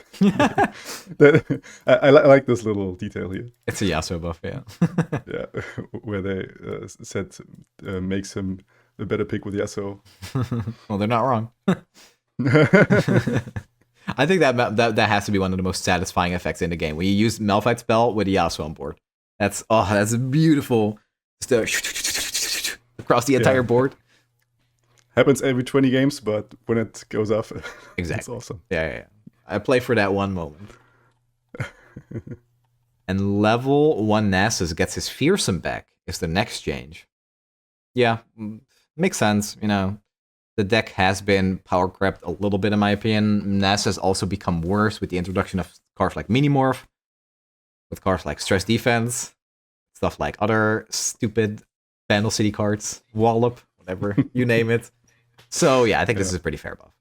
[SPEAKER 2] I like this little detail here.
[SPEAKER 1] It's a Yasuo buff, yeah.
[SPEAKER 2] Yeah, where they said makes him a better pick with Yasuo.
[SPEAKER 1] Well, they're not wrong. I think that has to be one of the most satisfying effects in the game. When you use Malphite spell with a Yasuo on board. That's beautiful. Just across the entire board.
[SPEAKER 2] Happens every 20 games, but when it goes off,
[SPEAKER 1] exactly.
[SPEAKER 2] It's awesome.
[SPEAKER 1] Yeah. I play for that one moment. And level 1 Nasus gets his Fearsome back is the next change. Yeah, makes sense, you know. The deck has been power crept a little bit in my opinion. Nasus has also become worse with the introduction of cards like Minimorph, with cards like Stress Defense, stuff like other stupid Bandle City cards, Wallop, whatever, you name it. So yeah, I think this is a pretty fair buff.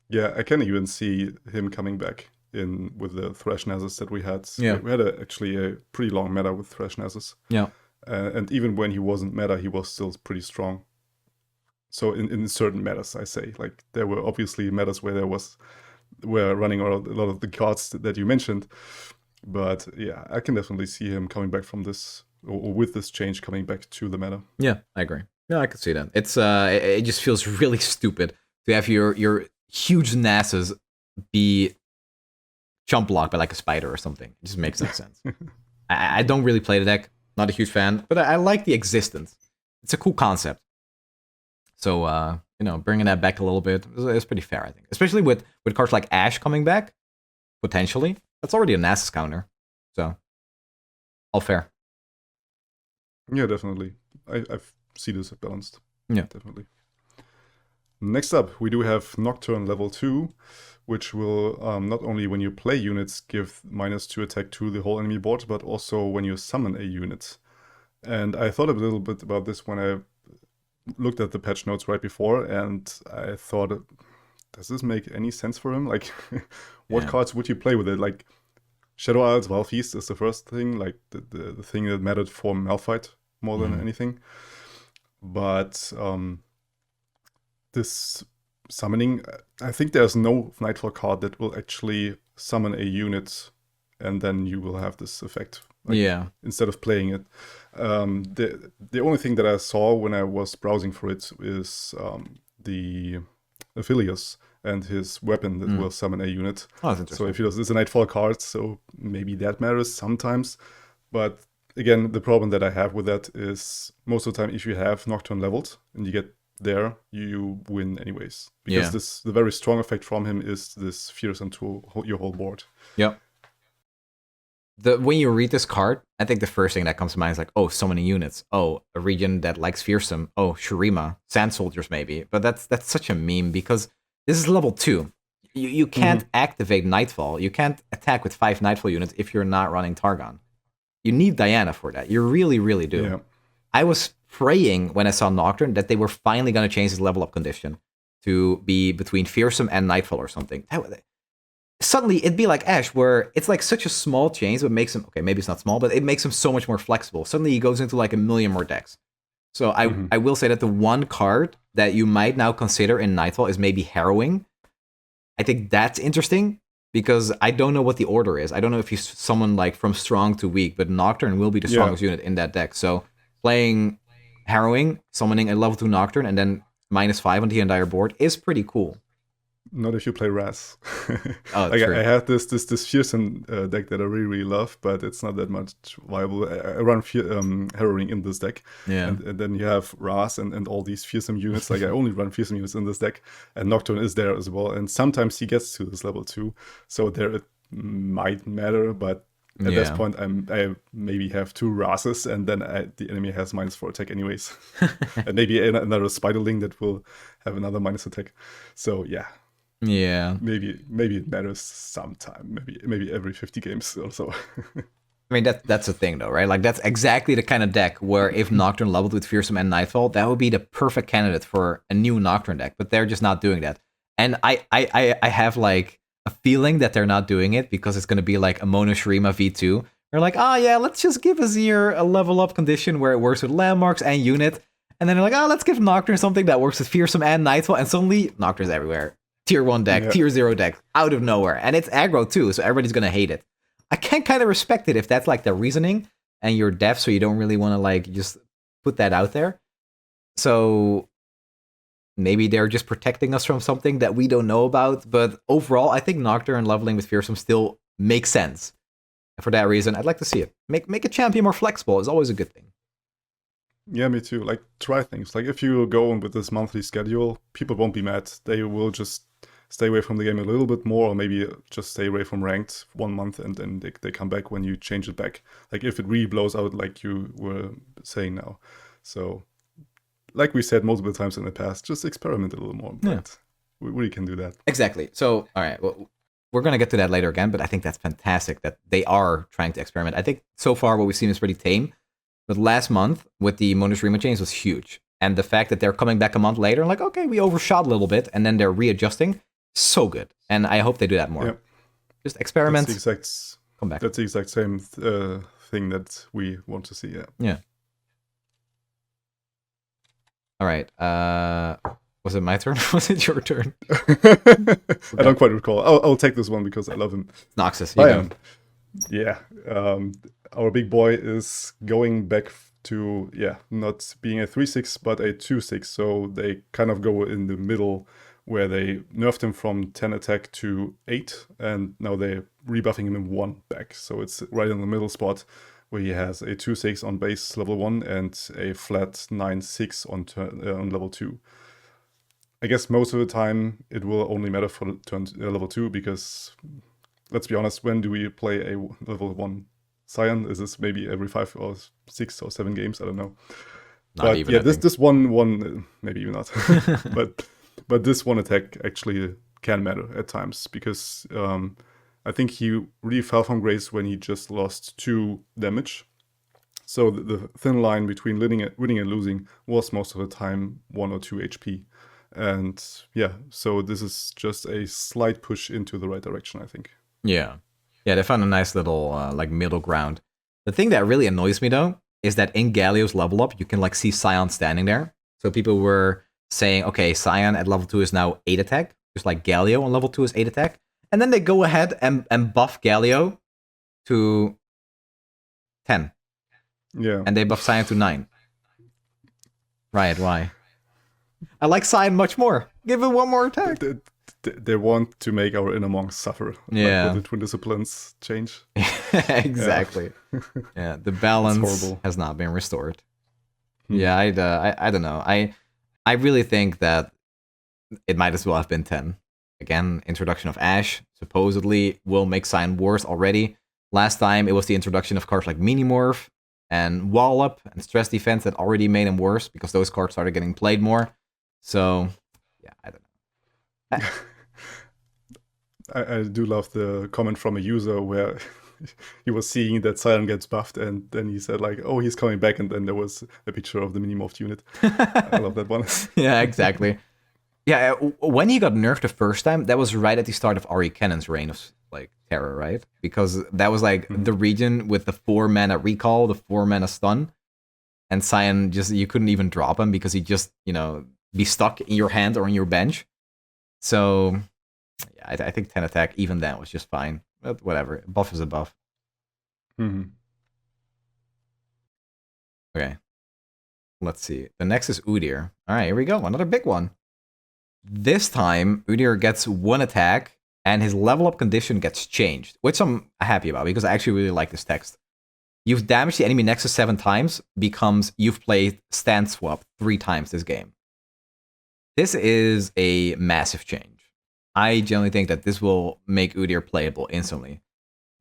[SPEAKER 2] Yeah, I can even see him coming back in with the Thresh Nasus that we had.
[SPEAKER 1] Yeah.
[SPEAKER 2] We had actually a pretty long meta with Thresh Nasus.
[SPEAKER 1] Yeah.
[SPEAKER 2] And even when he wasn't meta, he was still pretty strong. So in certain metas, I say, like there were obviously metas where we're running a lot of the cards that you mentioned, but yeah, I can definitely see him coming back from this, or with this change coming back to the meta.
[SPEAKER 1] Yeah, I agree. Yeah, I could see that. It's it just feels really stupid to have your huge Nasus be jump blocked by like a spider or something. It just makes no sense. I don't really play the deck, not a huge fan, but I like the existence. It's a cool concept. So bringing that back a little bit is pretty fair, I think. Especially with cards like Ashe coming back, potentially. That's already a Nasus counter. So, all fair.
[SPEAKER 2] Yeah, definitely. I see this balanced.
[SPEAKER 1] Yeah.
[SPEAKER 2] Definitely. Next up, we do have Nocturne level 2, which will not only when you play units give -2 attack to the whole enemy board, but also when you summon a unit. And I thought a little bit about this when I looked at the patch notes right before, and I thought, does this make any sense for him? Like, what cards would you play with it? Like, Shadow Isles, Wild Feast is the first thing, like the thing that mattered for Malphite more than anything. But this summoning, I think there's no Nightfall card that will actually summon a unit, and then you will have this effect. Like, instead of playing it. The only thing that I saw when I was browsing for it is the Aphelios and his weapon that will summon a unit.
[SPEAKER 1] Oh, that's interesting.
[SPEAKER 2] So Aphelios is a Nightfall card, so maybe that matters sometimes. But again, the problem that I have with that is most of the time if you have Nocturne leveled and you get there, you win anyways. Because the very strong effect from him is this fearsome to your whole board.
[SPEAKER 1] Yep. When you read this card, I think the first thing that comes to mind is like, oh, so many units. Oh, a region that likes fearsome. Oh, Shurima, Sand Soldiers maybe. But that's such a meme because this is level 2. You can't activate Nightfall. You can't attack with 5 Nightfall units if you're not running Targon. You need Diana for that. You really, really do.
[SPEAKER 2] Yeah.
[SPEAKER 1] I was praying when I saw Nocturne that they were finally going to change his level up condition to be between fearsome and Nightfall or something. Suddenly it'd be like Ashe, where it's like such a small change, but makes him, okay, maybe it's not small, but it makes him so much more flexible. Suddenly he goes into like a million more decks. So I will say that the one card that you might now consider in Nightfall is maybe Harrowing. I think that's interesting because I don't know what the order is. I don't know if he's someone like from strong to weak, but Nocturne will be the strongest unit in that deck. So playing Harrowing, summoning a level 2 Nocturne, and then -5 on the entire board is pretty cool.
[SPEAKER 2] Not if you play Raz.
[SPEAKER 1] Oh,
[SPEAKER 2] like
[SPEAKER 1] true.
[SPEAKER 2] I have this fearsome deck that I really love, but it's not that much viable. I run Harrowing in this deck, and then you have Raz and all these fearsome units. Like I only run fearsome units in this deck, and Nocturne is there as well. And sometimes he gets to this level 2, so there it might matter. But at this point, I maybe have 2 Razes, and then the enemy has -4 attack anyways, and maybe another Spiderling that will have another minus attack. So yeah.
[SPEAKER 1] Yeah.
[SPEAKER 2] Maybe it matters sometime. Maybe every 50 games or so.
[SPEAKER 1] I mean, that's the thing, though, right? Like, that's exactly the kind of deck where if Nocturne leveled with Fearsome and Nightfall, that would be the perfect candidate for a new Nocturne deck, but they're just not doing that. And I have, like, a feeling that they're not doing it because it's going to be like a Mono Shurima V2. They're like, oh, yeah, let's just give Azir a level up condition where it works with landmarks and unit. And then they're like, oh, let's give Nocturne something that works with Fearsome and Nightfall. And suddenly, Nocturne's everywhere. Tier 1 deck, Tier 0 deck, out of nowhere. And it's aggro too, so everybody's gonna hate it. I can kind of respect it if that's like the reasoning and you're deaf, so you don't really want to like just put that out there. So maybe they're just protecting us from something that we don't know about. But overall, I think Nocturne leveling with Fearsome still makes sense. And for that reason, I'd like to see it. Make a champion more flexible is always a good thing.
[SPEAKER 2] Yeah, me too. Like, try things. Like, if you go with this monthly schedule, people won't be mad. They will just stay away from the game a little bit more, or maybe just stay away from ranked 1 month, and then they come back when you change it back. Like, if it really blows out like you were saying now. So, like we said multiple times in the past, just experiment a little more. But we really can do that.
[SPEAKER 1] Exactly. So, all right, well, we're going to get to that later again, but I think that's fantastic that they are trying to experiment. I think so far what we've seen is pretty tame. But last month with the Mono Shurima change was huge. And the fact that they're coming back a month later, like, okay, we overshot a little bit, and then they're readjusting, so good. And I hope they do that more.
[SPEAKER 2] Yeah.
[SPEAKER 1] Just experiment.
[SPEAKER 2] Come back. That's the exact same thing that we want to see,
[SPEAKER 1] Yeah. All right. Was it my turn? Was it your turn?
[SPEAKER 2] I don't quite recall. I'll take this one because I love him.
[SPEAKER 1] Noxus, you go.
[SPEAKER 2] Yeah. Our big boy is going back to, not being a 3/6, but a 2/6. So they kind of go in the middle where they nerfed him from 10 attack to 8, and now they're rebuffing him in 1 back. So it's right in the middle spot where he has a 2/6 on base level 1 and a flat 9/6 on level 2. I guess most of the time it will only matter for turn level 2 because, let's be honest, when do we play a level 1 Sion? Is this maybe every 5 or 6 or 7 games? I don't know.
[SPEAKER 1] Not
[SPEAKER 2] but
[SPEAKER 1] even,
[SPEAKER 2] yeah, this one maybe even not. but this one attack actually can matter at times because I think he really fell from grace when he just lost 2 damage. So the thin line between winning and losing was most of the time 1 or 2 HP. And yeah, so this is just a slight push into the right direction, I think.
[SPEAKER 1] Yeah. Yeah, they found a nice little like middle ground. The thing that really annoys me though is that in Galio's level up, you can like see Sion standing there. So people were saying, okay, Sion at level 2 is now 8 attack, just like Galio on level 2 is 8 attack. And then they go ahead and buff Galio to 10.
[SPEAKER 2] Yeah.
[SPEAKER 1] And they buff Sion to 9. Right, why? I like Sion much more. Give him one more attack.
[SPEAKER 2] They want to make our inner monks suffer.
[SPEAKER 1] Yeah.
[SPEAKER 2] Like with the twin disciplines change.
[SPEAKER 1] Exactly. Yeah, the balance has not been restored. Yeah, I don't know. I really think that it might as well have been 10. Again, introduction of Ashe supposedly will make Sion worse already. Last time it was the introduction of cards like Minimorph and Wallop and Stress Defense that already made him worse because those cards started getting played more. So, yeah, I don't know.
[SPEAKER 2] I do love the comment from a user where he was seeing that Sion gets buffed and then he said like, oh, he's coming back, and then there was a picture of the Minimorph unit. I love that one.
[SPEAKER 1] Yeah, exactly. Yeah, when he got nerfed the first time, that was right at the start of Ari Cannon's reign of like terror, right? Because that was like the region with the 4 mana recall, the 4 mana stun, and Sion just, you couldn't even drop him because he just, be stuck in your hand or in your bench. So yeah, I think 10 attack even then was just fine. But whatever, buff is a buff. Okay, let's see. The next is Udyr. All right, here we go. Another big one. This time, Udyr gets 1 attack, and his level up condition gets changed, which I'm happy about because I actually really like this text. You've damaged the enemy Nexus 7 times becomes you've played Stand Swap 3 times this game. This is a massive change. I generally think that this will make Udyr playable instantly.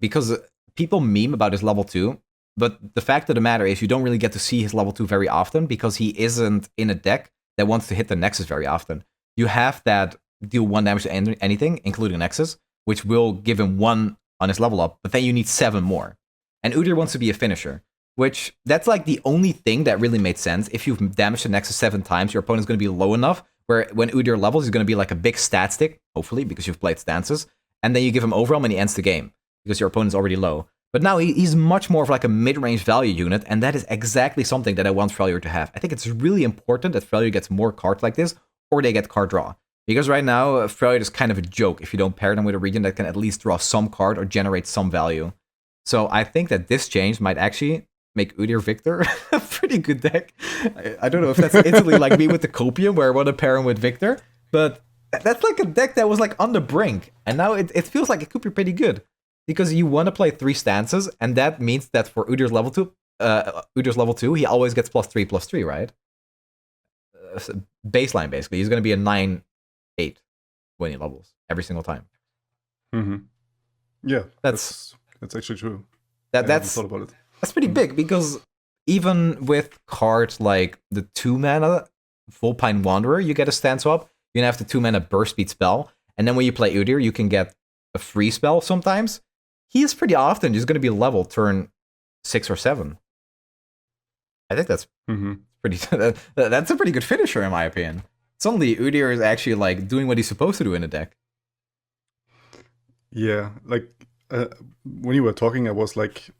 [SPEAKER 1] Because people meme about his level 2, but the fact of the matter is you don't really get to see his level 2 very often because he isn't in a deck that wants to hit the Nexus very often. You have that deal 1 damage to anything, including Nexus, which will give him 1 on his level up, but then you need 7 more. And Udyr wants to be a finisher, which that's like the only thing that really made sense. If you've damaged the Nexus 7 times, your opponent's going to be low enough where when Udyr levels, he's going to be like a big stat stick, hopefully, because you've played stances, and then you give him overwhelm and he ends the game because your opponent's already low. But now he's much more of like a mid-range value unit, and that is exactly something that I want Freljord to have. I think it's really important that Freljord gets more cards like this, or they get card draw. Because right now, Freljord is kind of a joke if you don't pair them with a region that can at least draw some card or generate some value. So I think that this change might actually make Udyr Victor a pretty good deck. I don't know if that's instantly like me with the Copium, where I want to pair him with Victor, but that's like a deck that was like on the brink, and now it feels like it could be pretty good. Because you want to play 3 stances, and that means that for Udyr's level 2, he always gets +3/+3, right? Baseline, basically. He's going to be a 9/8 when he levels every single time.
[SPEAKER 2] Yeah, that's actually true.
[SPEAKER 1] That's
[SPEAKER 2] thought about it.
[SPEAKER 1] That's pretty big, because even with cards like the 2 mana Volpine Wanderer, you get a stand swap. You can have the 2 mana burst speed spell, and then when you play Udyr, you can get a free spell sometimes. He is pretty often just going to be level turn 6 or 7. I think that's pretty. That's a pretty good finisher in my opinion. Suddenly, Udyr is actually like doing what he's supposed to do in a deck.
[SPEAKER 2] Yeah, like when you were talking, I was like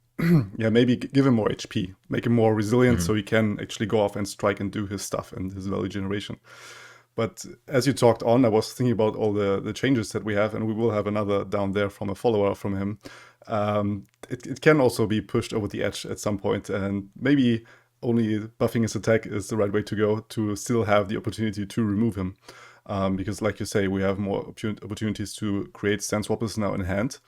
[SPEAKER 2] yeah, maybe give him more HP, make him more resilient so he can actually go off and strike and do his stuff and his value generation. But as you talked on, I was thinking about all the changes that we have, and we will have another down there from a follower from him. It can also be pushed over the edge at some point, and maybe only buffing his attack is the right way to go to still have the opportunity to remove him. Because like you say, we have more opportunities to create stand swappers now in hand.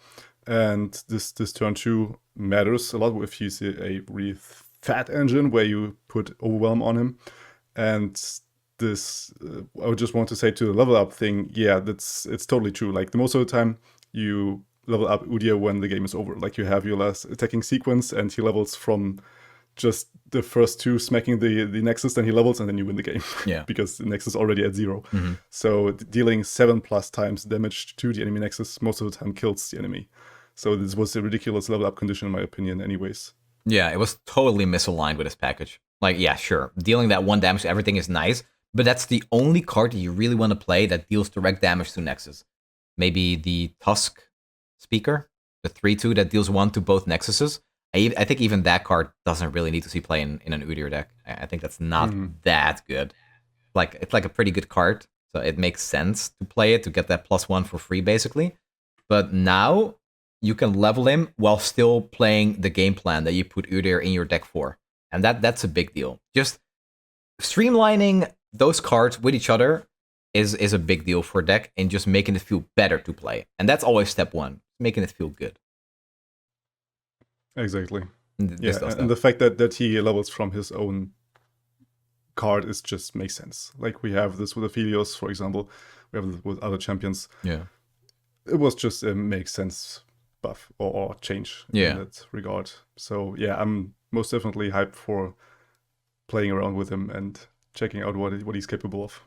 [SPEAKER 2] And this turn 2 matters a lot if he's a really fat engine where you put Overwhelm on him. And this, I would just want to say to the level up thing, yeah, it's totally true. Like, the most of the time, you level up Udyr when the game is over. Like, you have your last attacking sequence, and he levels from just the first 2 smacking the Nexus, then he levels, and then you win the game.
[SPEAKER 1] Yeah.
[SPEAKER 2] Because the Nexus is already at 0. So dealing 7+ times damage to the enemy Nexus most of the time kills the enemy. So this was a ridiculous level up condition, in my opinion, anyways.
[SPEAKER 1] Yeah, it was totally misaligned with his package. Like, yeah, sure, dealing that 1 damage to everything is nice, but that's the only card that you really want to play that deals direct damage to Nexus. Maybe the Tusk Speaker, the 3/2 that deals 1 to both Nexuses. I think even that card doesn't really need to see play in an Udyr deck. I think that's not that good. Like, it's like a pretty good card, so it makes sense to play it to get that +1 for free, basically. But now you can level him while still playing the game plan that you put Udyr in your deck for. And that's a big deal. Just streamlining those cards with each other is a big deal for a deck, and just making it feel better to play. And that's always step 1, making it feel good.
[SPEAKER 2] Exactly. Yeah, and the fact that he levels from his own card is just makes sense. Like, we have this with Aphelios, for example. We have it with other champions.
[SPEAKER 1] Yeah.
[SPEAKER 2] It was just a makes sense buff or change in that regard. So yeah, I'm most definitely hyped for playing around with him and checking out what he's capable of.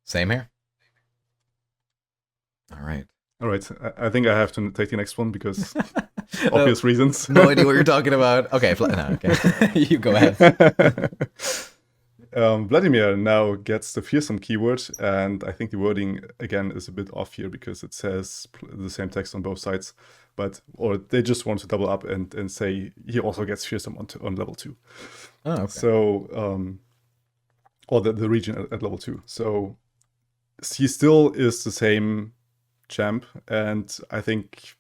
[SPEAKER 1] Same here. All right.
[SPEAKER 2] I think I have to take the next one because obvious reasons.
[SPEAKER 1] No idea what you're talking about. Okay, okay. You go ahead.
[SPEAKER 2] Vladimir now gets the fearsome keyword, and I think the wording again is a bit off here because it says the same text on both sides, or they just want to double up and say he also gets fearsome on level 2.
[SPEAKER 1] Oh, okay.
[SPEAKER 2] So, or the region at level 2. So he still is the same champ, and I think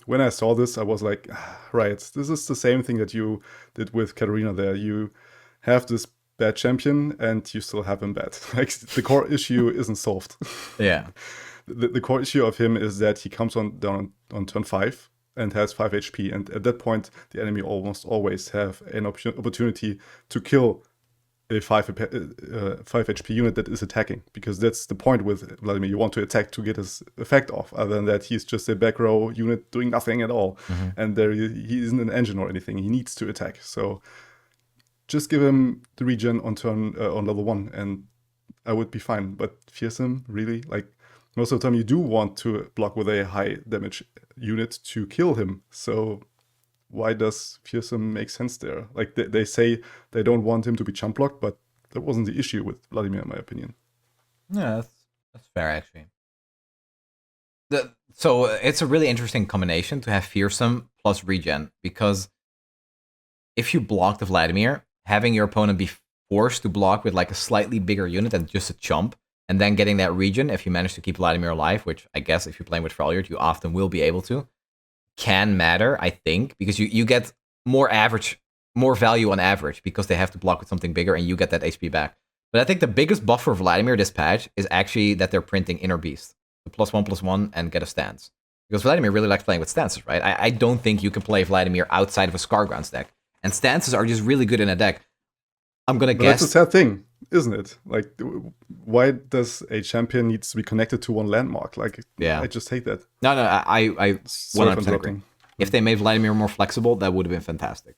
[SPEAKER 2] when I saw this, I was like, right, this is the same thing that you did with Katarina there. You have this bad champion and you still have him bad. Like, the core issue isn't solved.
[SPEAKER 1] Yeah.
[SPEAKER 2] The core issue of him is that he comes down on turn 5 and has 5 HP, and at that point the enemy almost always have an opportunity to kill a 5 HP unit that is attacking, because that's the point with Vladimir. You want to attack to get his effect off. Other than that, he's just a back row unit doing nothing at all, and he isn't an engine or anything. He needs to attack. So just give him the regen on level 1, and I would be fine. But fearsome, really? Like, most of the time you do want to block with a high damage unit to kill him. So why does fearsome make sense there? Like, they say they don't want him to be chump blocked, but that wasn't the issue with Vladimir, in my opinion.
[SPEAKER 1] Yeah, that's fair, actually. So it's a really interesting combination to have fearsome plus regen, because if you block the Vladimir, having your opponent be forced to block with like a slightly bigger unit than just a chump, and then getting that regen, if you manage to keep Vladimir alive, which I guess if you're playing with Freljord, you often will be able to, can matter, I think, because you get more value on average, because they have to block with something bigger and you get that HP back. But I think the biggest buff for Vladimir this patch is actually that they're printing Inner Beast, the +1/+1, and get a stance. Because Vladimir really likes playing with stances, right? I don't think you can play Vladimir outside of a Scargrounds deck. And stances are just really good in a deck. I'm gonna guess.
[SPEAKER 2] That's a sad thing, isn't it? Like, why does a champion needs to be connected to one landmark? Like,
[SPEAKER 1] yeah.
[SPEAKER 2] I just hate that.
[SPEAKER 1] No, I 100% agree. If they made Vladimir more flexible, that would have been fantastic.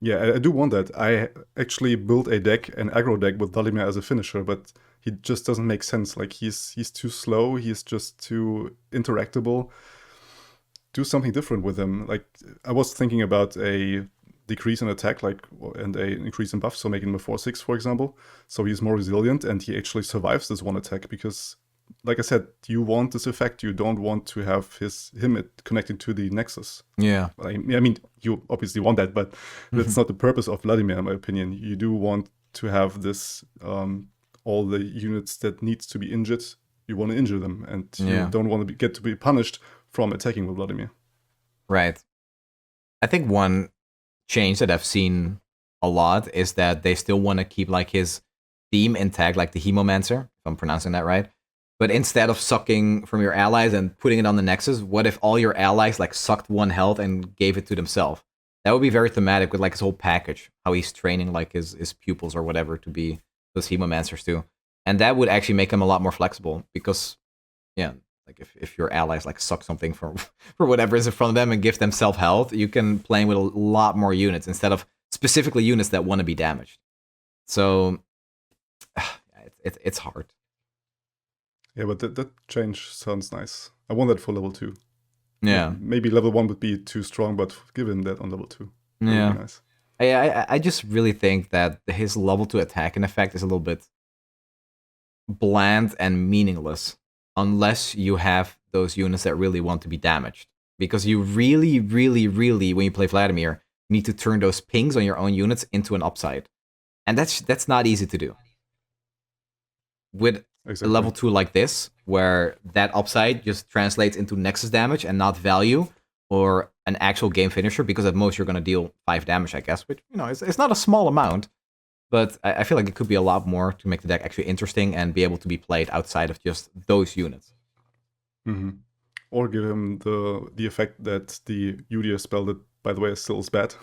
[SPEAKER 2] Yeah, I do want that. I actually built an aggro deck with Vladimir as a finisher, but he just doesn't make sense. Like, he's too slow. He's just too interactable. Do something different with him. Like, I was thinking about a decrease in attack, and a increase in buff, so making him a 4/6, for example. So he's more resilient and he actually survives this one attack, because like I said, you want this effect. You don't want to have him connecting to the Nexus.
[SPEAKER 1] Yeah.
[SPEAKER 2] I mean, you obviously want that, but that's not the purpose of Vladimir, in my opinion. You do want to have this, all the units that needs to be injured, you want to injure them, and you don't want to get to be punished from attacking with Vladimir.
[SPEAKER 1] Right. I think one change that I've seen a lot is that they still want to keep like his theme intact, like the Hemomancer, if I'm pronouncing that right. But instead of sucking from your allies and putting it on the Nexus, what if all your allies like sucked 1 health and gave it to themselves? That would be very thematic with like his whole package, how he's training like his pupils or whatever to be those Hemomancers too. And that would actually make him a lot more flexible because, yeah, like if your allies like suck something for whatever is in front of them and give themselves health, you can play with a lot more units instead of specifically units that want to be damaged. So it's hard.
[SPEAKER 2] Yeah, but that change sounds nice. I want that for level 2.
[SPEAKER 1] Yeah.
[SPEAKER 2] Maybe level 1 would be too strong, but give him that on level 2.
[SPEAKER 1] Yeah.
[SPEAKER 2] Would be nice.
[SPEAKER 1] I just really think that his level 2 attacking effect is a little bit bland and meaningless unless you have those units that really want to be damaged. Because you really, really, really, when you play Vladimir, need to turn those pings on your own units into an upside. And that's not easy to do. With a level 2 like this, where that upside just translates into Nexus damage and not value, or an actual game finisher, because at most you're going to deal 5 damage, I guess, which, you know, it's not a small amount, but I feel like it could be a lot more to make the deck actually interesting and be able to be played outside of just those units.
[SPEAKER 2] Mm-hmm. Or give him the effect that the Udyr spell that, by the way, still is bad,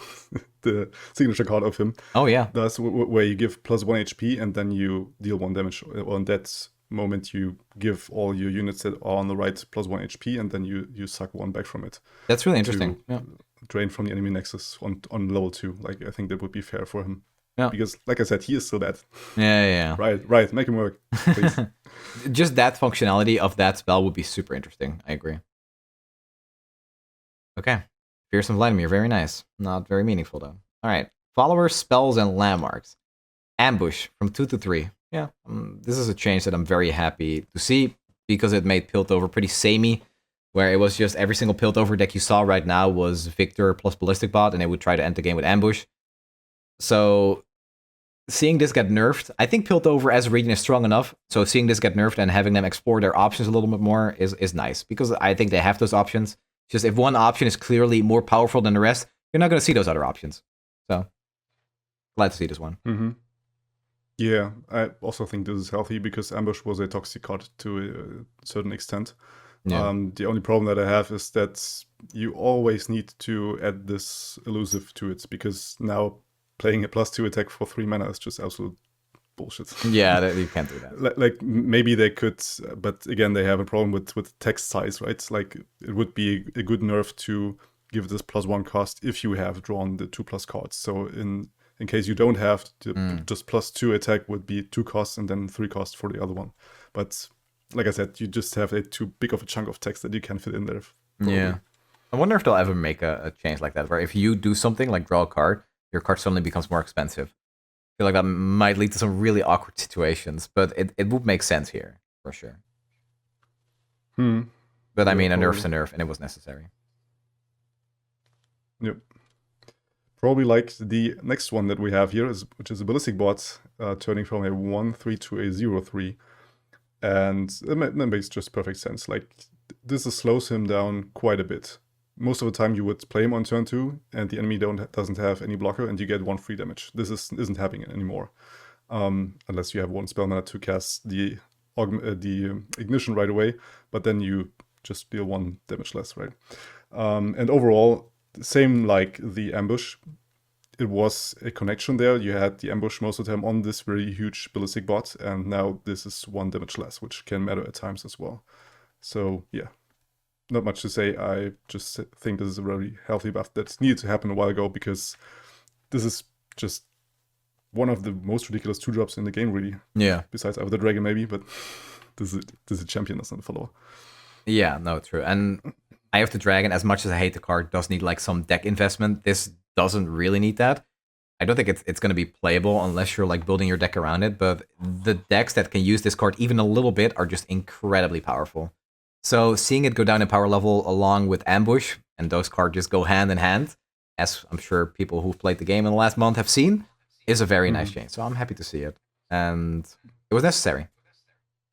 [SPEAKER 2] the signature card of him.
[SPEAKER 1] Oh, yeah.
[SPEAKER 2] That's where you give plus 1 HP and then you deal 1 damage. On that moment, you give all your units that are on the right plus 1 HP and then you suck 1 back from it.
[SPEAKER 1] That's really interesting. Yeah.
[SPEAKER 2] Drain from the enemy Nexus on level 2. Like, I think that would be fair for him.
[SPEAKER 1] Yeah.
[SPEAKER 2] Because, like I said, he is still bad.
[SPEAKER 1] Yeah.
[SPEAKER 2] Right. Make him work, please.
[SPEAKER 1] Just that functionality of that spell would be super interesting. I agree. Okay. Fearsome Vladimir, very nice. Not very meaningful, though. All right. Followers, spells, and landmarks. Ambush from 2 to 3. Yeah, this is a change that I'm very happy to see because it made Piltover pretty samey, where it was just every single Piltover deck you saw right now was Victor plus Ballistic Bot, and they would try to end the game with Ambush. So seeing this get nerfed, I think Piltover as a region is strong enough, so seeing this get nerfed and having them explore their options a little bit more is nice, because I think they have those options. Just if one option is clearly more powerful than the rest, you're not going to see those other options. So, glad to see this one.
[SPEAKER 2] Mm-hmm. Yeah, I also think this is healthy because Ambush was a toxic card to a certain extent.
[SPEAKER 1] Yeah.
[SPEAKER 2] The only problem that I have is that you always need to add this elusive to it, because now playing a +2 attack for 3 mana is just absolute bullshit.
[SPEAKER 1] Yeah, you can't do that.
[SPEAKER 2] Like maybe they could, but again, they have a problem with text size, right? Like, it would be a good nerf to give this +1 cost if you have drawn the 2+ cards. So in case you don't have to, just +2 attack would be 2 costs and then 3 costs for the other one. But like I said, you just have a too big of a chunk of text that you can fit in there. Probably.
[SPEAKER 1] Yeah. I wonder if they'll ever make a change like that, where if you do something like draw a card, your card suddenly becomes more expensive. I feel like that might lead to some really awkward situations, but it would make sense here, for sure. But I mean, a nerf's a nerf, and it was necessary.
[SPEAKER 2] Yep. Probably like the next one that we have here, which is a Ballistic Bot, turning from a 1/3 to a 0/3. And that makes just perfect sense. Like, this slows him down quite a bit. Most of the time you would play him on turn 2, and the enemy doesn't have any blocker, and you get 1 free damage. This isn't happening anymore. Unless you have 1 spell mana to cast the ignition right away, but then you just deal 1 damage less, right? And overall, same like the ambush, it was a connection there. You had the ambush most of the time on this very huge Ballistic Bot, and now this is 1 damage less, which can matter at times as well. So yeah, not much to say. I just think this is a very healthy buff that needed to happen a while ago, because this is just one of the most ridiculous 2-drops in the game, really.
[SPEAKER 1] Yeah.
[SPEAKER 2] Besides Over the Dragon, maybe, but this is a champion, that's not a follower.
[SPEAKER 1] Yeah, no, true. And I have the Dragon, as much as I hate the card, does need like some deck investment. This doesn't really need that. I don't think it's going to be playable unless you're like building your deck around it. But the decks that can use this card even a little bit are just incredibly powerful. So seeing it go down in power level along with Ambush, and those cards just go hand in hand, as I'm sure people who've played the game in the last month have seen, is a very nice change. So I'm happy to see it. And it was necessary.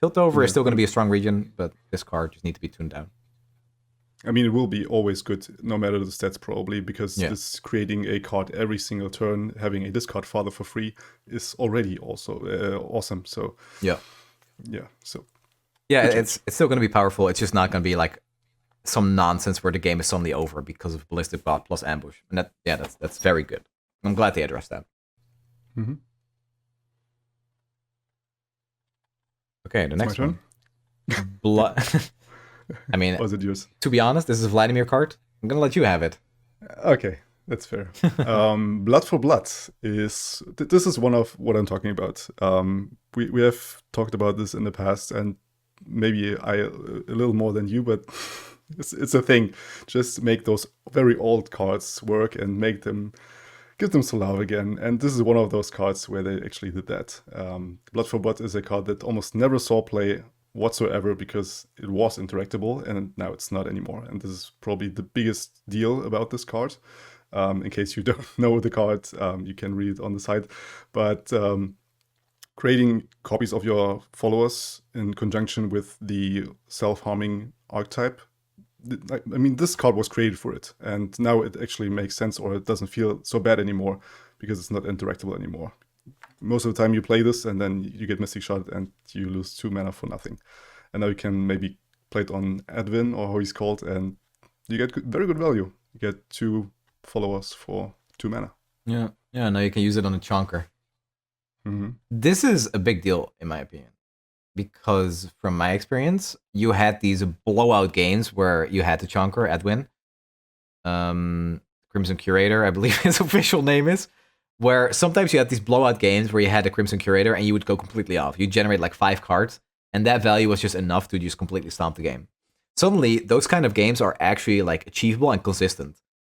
[SPEAKER 1] Piltover is still going to be a strong region, but this card just needs to be tuned down.
[SPEAKER 2] I mean, it will be always good, no matter the stats, probably, because this creating a card every single turn, having a discard father for free, is already also awesome. So
[SPEAKER 1] yeah,
[SPEAKER 2] so
[SPEAKER 1] it's still going to be powerful. It's just not going to be like some nonsense where the game is suddenly over because of Ballistic Bot plus Ambush, and that's very good. I'm glad they addressed that. Okay, the next one. Blood. I mean,
[SPEAKER 2] was it yours?
[SPEAKER 1] To be honest, this is a Vladimir card. I'm gonna let you have it.
[SPEAKER 2] Okay, that's fair. Blood for Blood is this is one of what I'm talking about. We have talked about this in the past, and maybe I a little more than you, but it's a thing. Just make those very old cards work and give them some love again. And this is one of those cards where they actually did that. Blood for Blood is a card that almost never saw play whatsoever because it was interactable and now it's not anymore. And this is probably the biggest deal about this card. In case you don't know the card, you can read it on the side. But creating copies of your followers in conjunction with the self-harming archetype, I mean, this card was created for it, and now it actually makes sense, or it doesn't feel so bad anymore because it's not interactable anymore. Most of the time you play this and then you get Mystic Shot and you lose 2 mana for nothing. And now you can maybe play it on Edwin, or how he's called, and you get very good value. You get 2 followers for 2 mana.
[SPEAKER 1] Yeah, now you can use it on a chonker. This is a big deal, in my opinion, because from my experience, you had these blowout games where you had to chonker Edwin. Crimson Curator, I believe his official name is, where sometimes you had these blowout games where you had a Crimson Curator and you would go completely off. You generate like 5 cards, and that value was just enough to just completely stomp the game. Suddenly, those kind of games are actually like achievable and consistent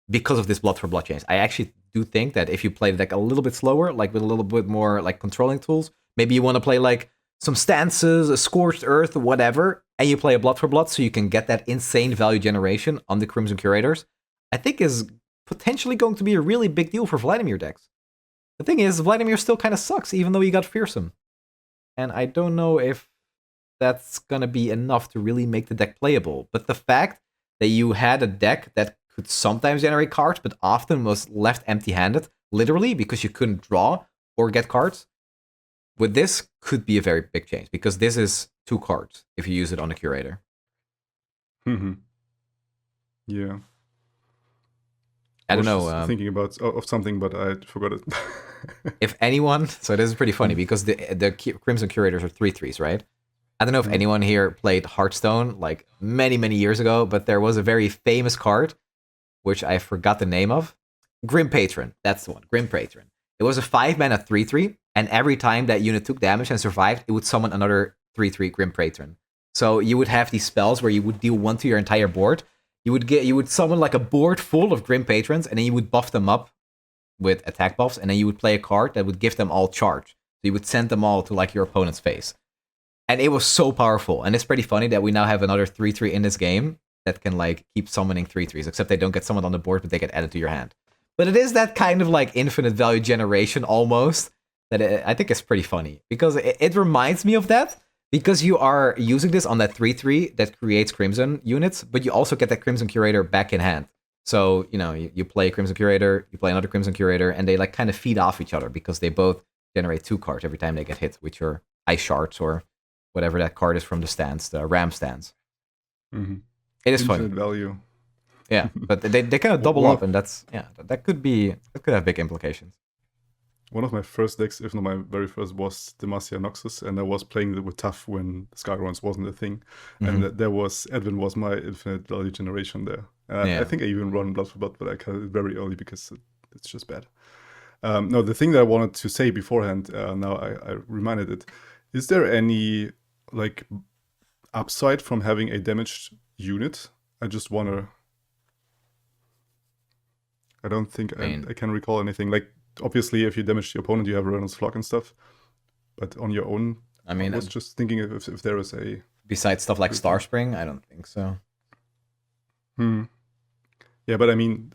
[SPEAKER 1] because of this Blood for Blood change. I actually do think that if you play the deck a little bit slower, like with a little bit more like controlling tools, maybe you want to play like some stances, a Scorched Earth, whatever, and you play a Blood for Blood so you can get that insane value generation on the Crimson Curators, I think is potentially going to be a really big deal for Vladimir decks. The thing is, Vladimir still kind of sucks, even though he got Fearsome. And I don't know if that's going to be enough to really make the deck playable. But the fact that you had a deck that could sometimes generate cards, but often was left empty-handed, literally, because you couldn't draw or get cards, with this could be a very big change, because this is 2 cards if you use it on a Curator.
[SPEAKER 2] Yeah.
[SPEAKER 1] I don't know.
[SPEAKER 2] Thinking about something, but I forgot it.
[SPEAKER 1] If anyone, so this is pretty funny because the Crimson Curators are 3/3s, right? I don't know if anyone here played Hearthstone like many years ago, but there was a very famous card, which I forgot the name of. Grim Patron, that's the one. Grim Patron. It was a 5-mana 3/3, and every time that unit took damage and survived, it would summon another 3/3 Grim Patron. So you would have these spells where you would deal 1 to your entire board. You would summon like a board full of Grim Patrons, and then you would buff them up with attack buffs, and then you would play a card that would give them all charge. So you would send them all to like your opponent's face. And it was so powerful. And it's pretty funny that we now have another 3/3 in this game that can like keep summoning 3/3s, except they don't get summoned on the board, but they get added to your hand. But it is that kind of like infinite value generation almost that I think is pretty funny, because it reminds me of that. Because you are using this on that 3/3 that creates Crimson units, but you also get that Crimson Curator back in hand. So, you play Crimson Curator, you play another Crimson Curator, and they like kind of feed off each other because they both generate 2 cards every time they get hit with your Ice Shards or whatever that card is from the stands, the Ram stands. It is
[SPEAKER 2] Infinite
[SPEAKER 1] funny.
[SPEAKER 2] Value.
[SPEAKER 1] Yeah, but they kind of double up, and that could have big implications.
[SPEAKER 2] One of my first decks, if not my very first, was Demacia Noxus, and I was playing it with Tough when Skyruns wasn't a thing. And there was Edwin was my infinite value generation there. I think I even run Blood for Blood, but I cut it very early because it's just bad. No, the thing that I wanted to say beforehand, now I reminded it. Is there any like upside from having a damaged unit? I just wonder. I don't think I can recall anything. Like, obviously, if you damage your opponent, you have Reynolds Flock and stuff. But on your own,
[SPEAKER 1] I mean,
[SPEAKER 2] I was just thinking if there is a...
[SPEAKER 1] Besides stuff like Star Spring, I don't think so.
[SPEAKER 2] Yeah, but I mean...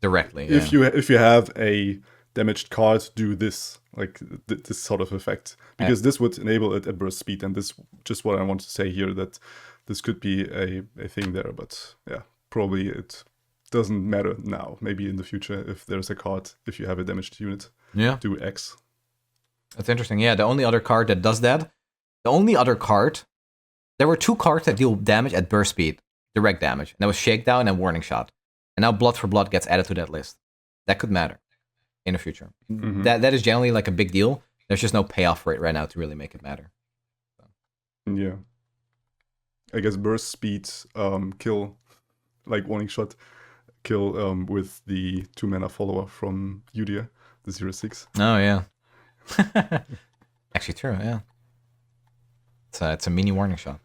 [SPEAKER 1] Directly,
[SPEAKER 2] if you have a damaged card, do this, like this sort of effect. Because this would enable it at burst speed, and this just what I want to say here, that this could be a thing there, but yeah, probably it doesn't matter now. Maybe in the future, if there's a card, if you have a damaged unit, do X.
[SPEAKER 1] That's interesting. Yeah, the only other card that does that, there were 2 cards that deal damage at burst speed, direct damage, and that was Shakedown and Warning Shot. And now Blood for Blood gets added to that list. That could matter in the future. That is generally like a big deal. There's just no payoff for it right now to really make it matter. So.
[SPEAKER 2] Yeah. I guess burst speed kill, like Warning Shot, kill with the 2-mana follower from Udyr, the 0/6.
[SPEAKER 1] Oh, yeah. Actually true, yeah. It's a mini Warning Shot.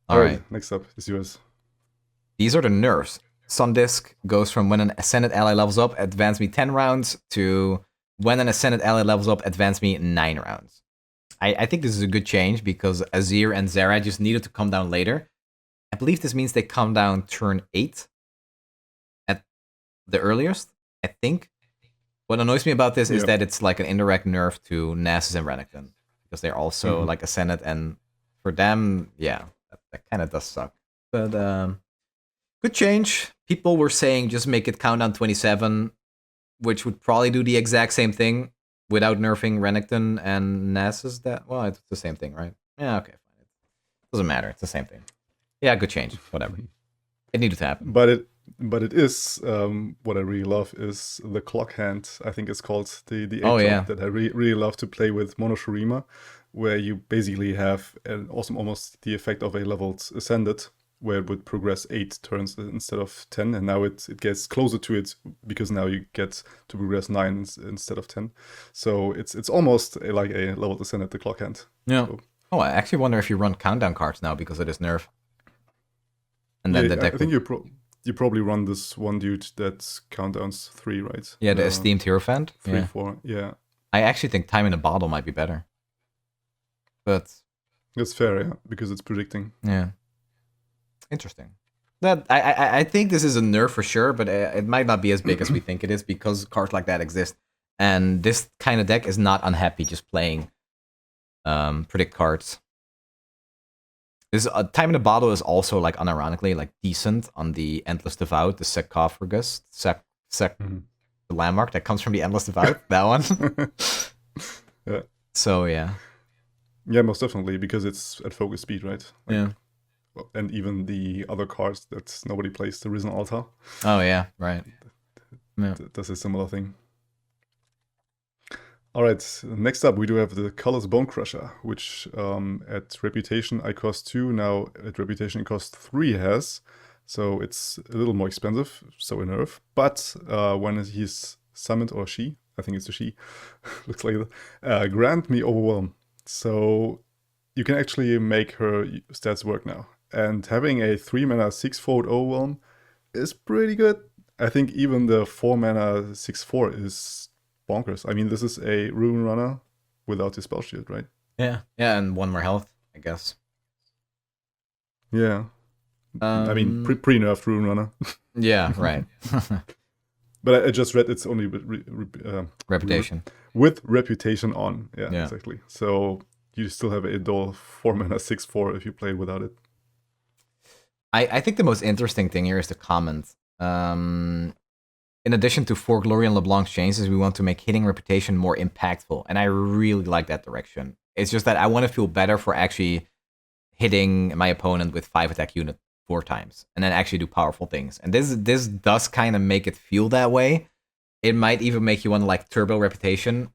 [SPEAKER 1] All right.
[SPEAKER 2] Next up is yours.
[SPEAKER 1] These are the nerfs. Sundisk goes from when an Ascended ally levels up, advance me 10 rounds, to when an Ascended ally levels up, advance me 9 rounds. I think this is a good change because Azir and Zera just needed to come down later. I believe this means they come down turn 8 at the earliest, I think. What annoys me about this is that it's like an indirect nerf to Nasus and Renekton, because they're also like Ascended, and for them, yeah, that kind of does suck. But good change. People were saying just make it countdown 27, which would probably do the exact same thing without nerfing Renekton and Nasus. Well, it's the same thing, right? Yeah, okay, fine. It doesn't matter. It's the same thing. Yeah, good change. Whatever. It needed to happen.
[SPEAKER 2] But it is what I really love is the clock hand. I think it's called the that I really love to play with Mono Shurima, where you basically have almost the effect of a leveled Ascended, where it would progress 8 turns instead of 10, and now it gets closer to it because now you get to progress 9 instead of 10. So it's almost like a leveled Ascended, the clock hand.
[SPEAKER 1] Yeah. So, I actually wonder if you run countdown cards now because of this nerf. And then the deck.
[SPEAKER 2] I think you probably run this one dude that countdowns 3, right?
[SPEAKER 1] Yeah, the Esteemed Hierophant.
[SPEAKER 2] 3, 4, yeah.
[SPEAKER 1] I actually think Time in a Bottle might be better. But
[SPEAKER 2] that's fair, yeah, because it's predicting.
[SPEAKER 1] Yeah. Interesting. That I think this is a nerf for sure, but it might not be as big as we think it is because cards like that exist. And this kind of deck is not unhappy just playing predict cards. This Time in a Bottle is also, like, unironically, like, decent on the Endless Devout, the Sarcophagus, the landmark that comes from the Endless Devout, that one.
[SPEAKER 2] Yeah.
[SPEAKER 1] So, yeah.
[SPEAKER 2] Yeah, most definitely, because it's at focus speed, right? Like,
[SPEAKER 1] yeah.
[SPEAKER 2] Well, and even the other cards that nobody plays, the Risen Altar.
[SPEAKER 1] Oh, yeah, right.
[SPEAKER 2] That's a similar thing. All right, next up we do have the Callous Bonecrusher, which at Reputation I cost 2, now at Reputation it costs 3 has. So it's a little more expensive, so a nerf. But when he's summoned, or she, I think it's a she, looks like that, grant me Overwhelm. So you can actually make her stats work now. And having a 3-mana 6/4 Overwhelm is pretty good. I think even the 4-mana 6/4 is bonkers. I mean, this is a Rune Runner without the spell shield, right?
[SPEAKER 1] Yeah, yeah, and 1 more health, I guess.
[SPEAKER 2] Yeah. I mean, pre-nerfed Rune Runner.
[SPEAKER 1] Yeah, right.
[SPEAKER 2] But I just read it's only with
[SPEAKER 1] Reputation.
[SPEAKER 2] With Reputation on. Yeah, exactly. So you still have a dull 4-mana 6/4 if you play without it.
[SPEAKER 1] I think the most interesting thing here is the comment. In addition to For Glory and LeBlanc's changes, we want to make hitting Reputation more impactful. And I really like that direction. It's just that I want to feel better for actually hitting my opponent with 5 attack unit 4 times. And then actually do powerful things. And this does kind of make it feel that way. It might even make you want to like turbo Reputation.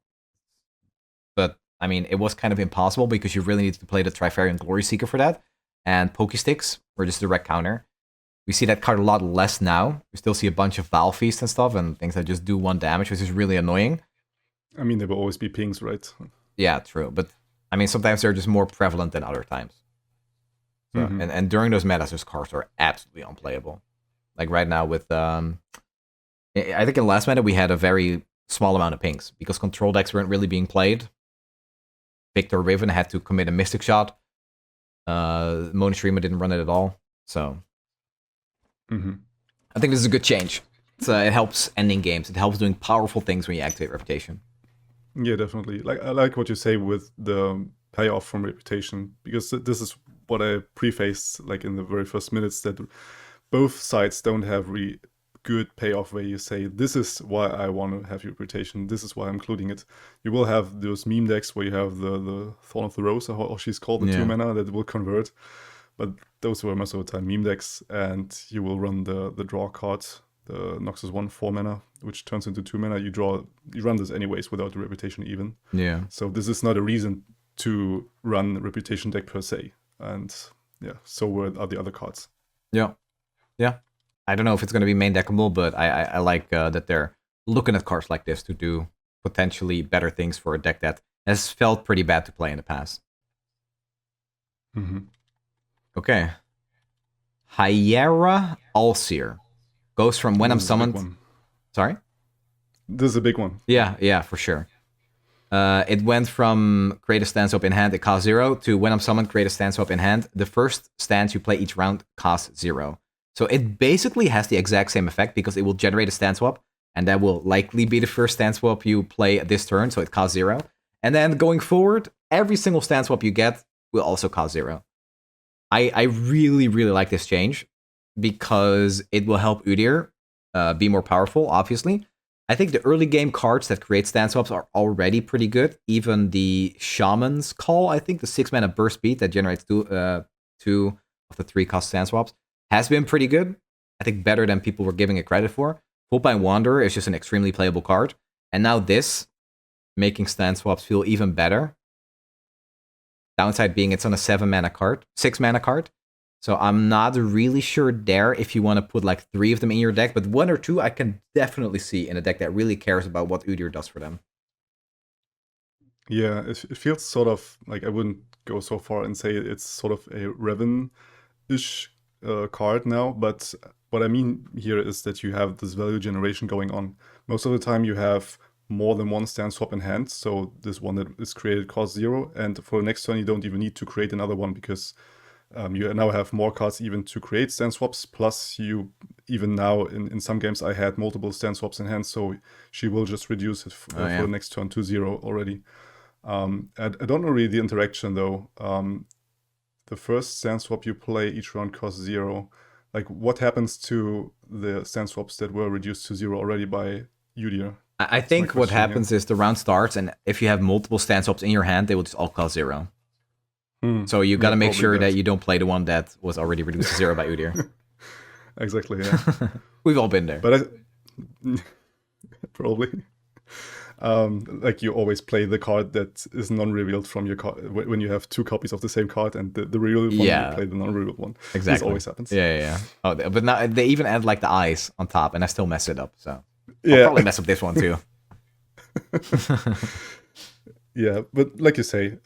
[SPEAKER 1] But, I mean, it was kind of impossible because you really needed to play the Trifarian Glory Seeker for that. And Pokesticks were just direct counter. We see that card a lot less now. We still see a bunch of Val Feast and stuff and things that just do 1 damage, which is really annoying.
[SPEAKER 2] I mean, there will always be pings, right?
[SPEAKER 1] Yeah, true. But, I mean, sometimes they're just more prevalent than other times. So, and during those metas, those cards are absolutely unplayable. Like right now with I think in last meta we had a very small amount of pinks because control decks weren't really being played. Victor Riven had to commit a Mystic Shot. Monostreamer didn't run it at all. So I think this is a good change. It helps ending games. It helps doing powerful things when you activate Reputation.
[SPEAKER 2] Yeah, definitely. Like I like what you say with the payoff from Reputation, because this is what I prefaced like in the very first minutes, that both sides don't have really good payoff where you say, this is why I want to have Reputation, this is why I'm including it. You will have those meme decks where you have the Thorn of the Rose, or she's called, the 2 mana that will convert. But those were most of the time meme decks, and you will run the draw card, the Noxus 1 4 mana, which turns into 2 mana. You run this anyways without the Reputation even.
[SPEAKER 1] Yeah.
[SPEAKER 2] So this is not a reason to run a Reputation deck per se. And yeah, so are the other cards.
[SPEAKER 1] Yeah. Yeah. I don't know if it's going to be main deckable, but I like that they're looking at cards like this to do potentially better things for a deck that has felt pretty bad to play in the past. Okay. Hyara Allseer goes from when I'm summoned. Sorry?
[SPEAKER 2] This is a big one.
[SPEAKER 1] Yeah, for sure. It went from create a stand swap in hand, it costs 0, to when I'm summoned, create a stand swap in hand. The first stance you play each round costs 0. So it basically has the exact same effect because it will generate a stand swap, and that will likely be the first stand swap you play this turn, so it costs 0. And then going forward, every single stand swap you get will also cost 0. I really, really like this change because it will help Udyr be more powerful, obviously. I think the early game cards that create stand swaps are already pretty good. Even the Shaman's Call, I think the 6 mana burst speed that generates 2 of the 3 cost stand swaps, has been pretty good. I think better than people were giving it credit for. Fullbind Wanderer is just an extremely playable card. And now this, making stand swaps feel even better. Downside being it's on a 6 mana card. So I'm not really sure there if you want to put like 3 of them in your deck, but 1 or 2 I can definitely see in a deck that really cares about what Udyr does for them.
[SPEAKER 2] Yeah, it feels sort of like, I wouldn't go so far and say it's sort of a Revan-ish card now, but what I mean here is that you have this value generation going on. Most of the time you have more than one stand swap in hand, so this one that is created costs 0, and for the next turn you don't even need to create another one because you now have more cards even to create stand swaps, plus you even now, in some games I had multiple stand swaps in hand, so she will just reduce it for the next turn to 0 already. I don't know really the interaction though. The first stand swap you play each round costs 0. Like, what happens to the stand swaps that were reduced to 0 already by Udyr?
[SPEAKER 1] I think what happens is the round starts, and if you have multiple stand swaps in your hand, they will just all cost 0. So you got to make sure that you don't play the one that was already reduced to 0 by Udyr.
[SPEAKER 2] Exactly, yeah.
[SPEAKER 1] We've all been there.
[SPEAKER 2] But probably. Like, you always play the card that is non-revealed from your card when you have 2 copies of the same card, and the revealed one, you play the non-revealed one.
[SPEAKER 1] Exactly.
[SPEAKER 2] This always happens.
[SPEAKER 1] Yeah. Oh, but now they even add like the eyes on top, and I still mess it up. So I'll probably mess up this one too.
[SPEAKER 2] Yeah, but like you say,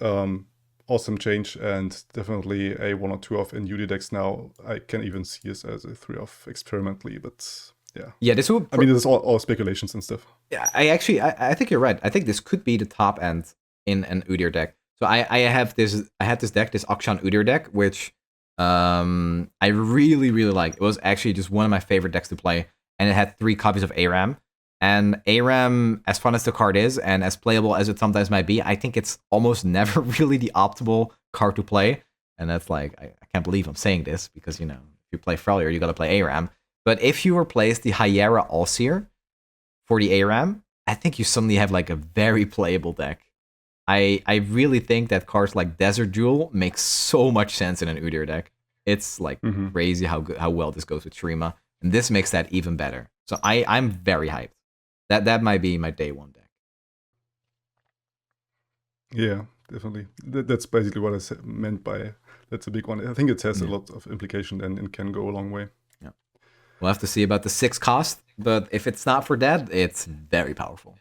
[SPEAKER 2] awesome change, and definitely a 1 or 2 off in Udyr decks now. I can even see this as a 3 off experimentally, but yeah,
[SPEAKER 1] this would.
[SPEAKER 2] I mean, this is all speculations and stuff.
[SPEAKER 1] Yeah, I think you're right. I think this could be the top end in an Udyr deck. So I had this deck, this Akshan Udyr deck, which I really, really liked. It was actually just one of my favorite decks to play, and it had 3 copies of ARAM. And ARAM, as fun as the card is, and as playable as it sometimes might be, I think it's almost never really the optimal card to play. And that's like, I can't believe I'm saying this, because, you know, if you play Freljord, you gotta play ARAM. But if you replace the Hyara Allseer for the ARAM, I think you suddenly have like a very playable deck. I really think that cards like Desert Jewel make so much sense in an Udyr deck. It's like crazy how well this goes with Shurima, and this makes that even better. So I'm very hyped. That might be my day 1 deck.
[SPEAKER 2] Yeah, definitely. That's basically what I meant by that's a big one. I think it has a lot of implication, and it can go a long way.
[SPEAKER 1] Yeah, we'll have to see about the 6 cost, but if it's not for that, it's very powerful.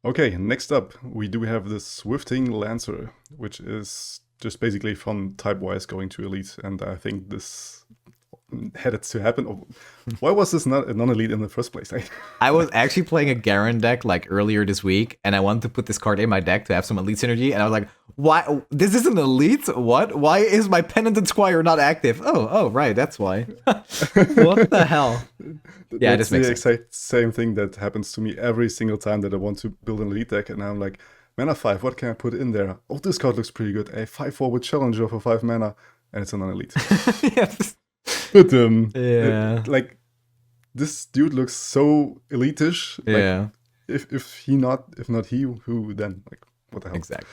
[SPEAKER 2] Okay, next up, we do have the Swiftwing Lancer, which is just basically from type-wise going to Elite, and I think this had it to happen? Or why was this not a non-elite in the first place?
[SPEAKER 1] I was actually playing a Garen deck like earlier this week, and I wanted to put this card in my deck to have some elite synergy, and I was like, why? This isn't elite? What? Why is my Penitent Squire not active? Oh, right, that's why. What the hell? Yeah,
[SPEAKER 2] That's the exact same thing that happens to me every single time that I want to build an elite deck, and I'm like, mana 5, what can I put in there? Oh, this card looks pretty good. A 5/4 with Challenger for 5 mana, and it's a non-elite.
[SPEAKER 1] Yes.
[SPEAKER 2] But like this dude looks so elitish.
[SPEAKER 1] Yeah.
[SPEAKER 2] Like, if not he, who then? Like, what the hell?
[SPEAKER 1] Exactly.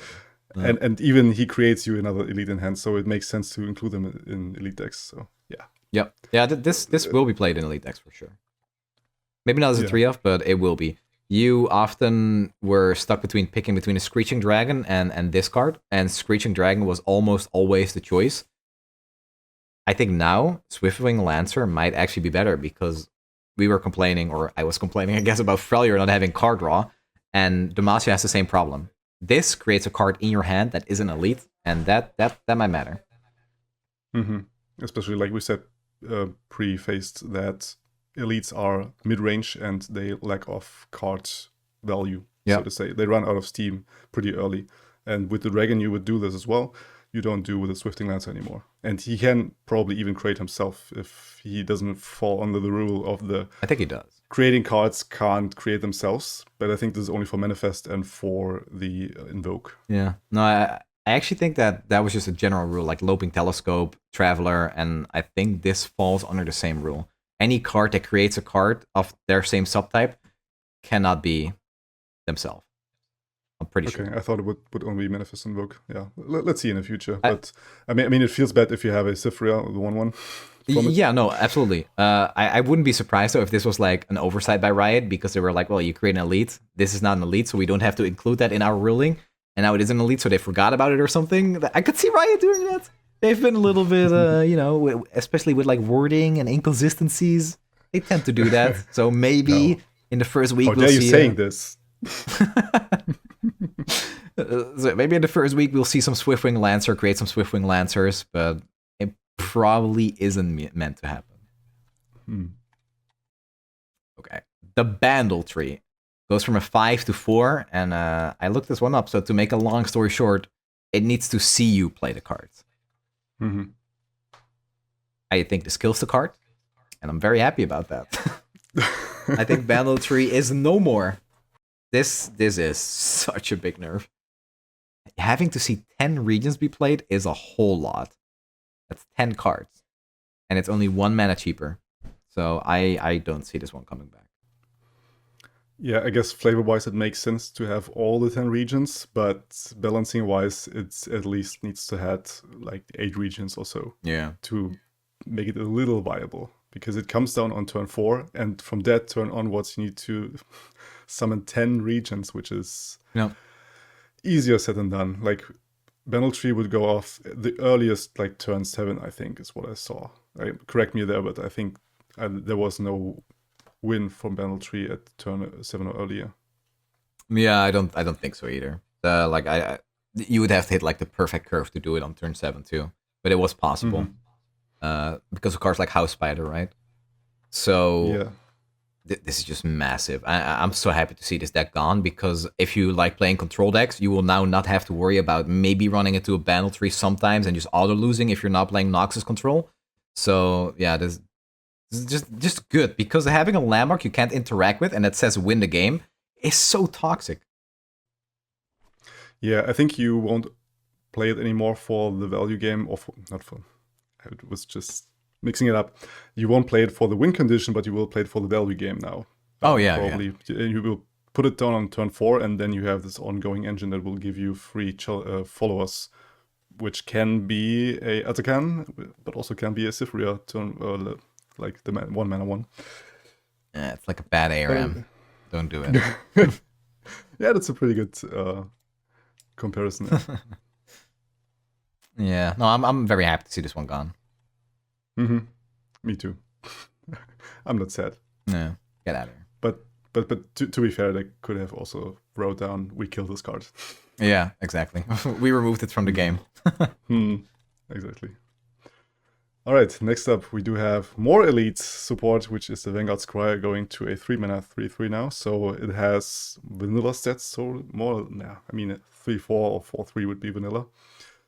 [SPEAKER 2] And even he creates you another elite in hand, so it makes sense to include them in elite decks. So yeah.
[SPEAKER 1] Yep. Yeah. This will be played in elite decks for sure. Maybe not as a 3-of, but it will be. You often were stuck picking between a Screeching Dragon and this card, and Screeching Dragon was almost always the choice. I think now Swiftwing Lancer might actually be better because we were complaining, or I was complaining, I guess, about Freljord not having card draw, and Demacia has the same problem. This creates a card in your hand that isn't elite, and that might matter.
[SPEAKER 2] Mm-hmm. Especially like we said, pre-faced that elites are mid-range and they lack of card value, so to say. They run out of steam pretty early. And with the Dragon, you would do this as well. You don't do with the Swiftwing Lancer anymore. And he can probably even create himself if he doesn't fall under the rule of the...
[SPEAKER 1] I think he does.
[SPEAKER 2] Creating cards can't create themselves, but I think this is only for Manifest and for the Invoke.
[SPEAKER 1] Yeah. No, I actually think that was just a general rule, like Loping Telescope, Traveler, and I think this falls under the same rule. Any card that creates a card of their same subtype cannot be themselves. I'm pretty sure.
[SPEAKER 2] Okay, I thought it would only be Manifest and Invoke. Yeah, let's see in the future. But I mean, it feels bad if you have a Cyphria, the 1/1.
[SPEAKER 1] Yeah, no, absolutely. I wouldn't be surprised though if this was like an oversight by Riot, because they were like, well, you create an elite. This is not an elite, so we don't have to include that in our ruling. And now it is an elite, so they forgot about it or something. I could see Riot doing that. They've been a little bit, especially with like wording and inconsistencies. They tend to do that. So maybe in the first week
[SPEAKER 2] we'll see. How dare you saying this?
[SPEAKER 1] So maybe in the first week we'll see some Swiftwing Lancer create some Swiftwing Lancers, but it probably isn't meant to happen. Okay, the Bandle Tree goes from a 5 to 4, and I looked this one up. So to make a long story short, it needs to see you play the cards.
[SPEAKER 2] Mm-hmm.
[SPEAKER 1] I think this kills the card, and I'm very happy about that. I think Bandle Tree is no more. This is such a big nerf. Having to see 10 regions be played is a whole lot. That's 10 cards. And it's only 1 mana cheaper. So I don't see this one coming back.
[SPEAKER 2] Yeah, I guess flavor-wise it makes sense to have all the 10 regions, but balancing-wise it's at least needs to have like 8 regions or so.
[SPEAKER 1] Yeah.
[SPEAKER 2] To make it a little viable. Because it comes down on turn 4, and from that turn onwards you need to summon 10 regions, which is easier said than done. Like, Bandle Tree would go off the earliest, like turn 7, I think, is what I saw. Correct me there, but I think there was no win from Bandle Tree at turn 7 or earlier.
[SPEAKER 1] Yeah, I don't think so either. You would have to hit like the perfect curve to do it on turn 7 too, but it was possible.
[SPEAKER 2] Mm-hmm.
[SPEAKER 1] Because of cards like House Spider, right? So
[SPEAKER 2] yeah.
[SPEAKER 1] This is just massive. I'm so happy to see this deck gone, because if you like playing control decks, you will now not have to worry about maybe running into a Bandle Tree sometimes and just auto-losing if you're not playing Noxus control. So yeah, this is just good, because having a landmark you can't interact with and that says win the game is so toxic.
[SPEAKER 2] Yeah, I think you won't play it anymore for the value game, or not for... I was just mixing it up. You won't play it for the win condition, but you will play it for the value game now. Probably. Yeah. You will put it down on turn 4, and then you have this ongoing engine that will give you free followers, which can be a Atakan, but also can be a Cyphria turn, like the 1 mana 1.
[SPEAKER 1] Yeah, it's like a bad ARM. Don't do it.
[SPEAKER 2] Yeah, that's a pretty good comparison.
[SPEAKER 1] Yeah, no, I'm very happy to see this one gone.
[SPEAKER 2] Mm-hmm. Me too. I'm not sad.
[SPEAKER 1] No, get out of here.
[SPEAKER 2] But to be fair, they could have also wrote down, we killed this card.
[SPEAKER 1] Yeah, exactly. We removed it from the game.
[SPEAKER 2] Exactly. All right, next up we do have more elite support, which is the Vanguard Squire going to a 3-mana 3/3 now. So it has vanilla stats, so more, nah, I mean 3/4 or 4/3 would be vanilla.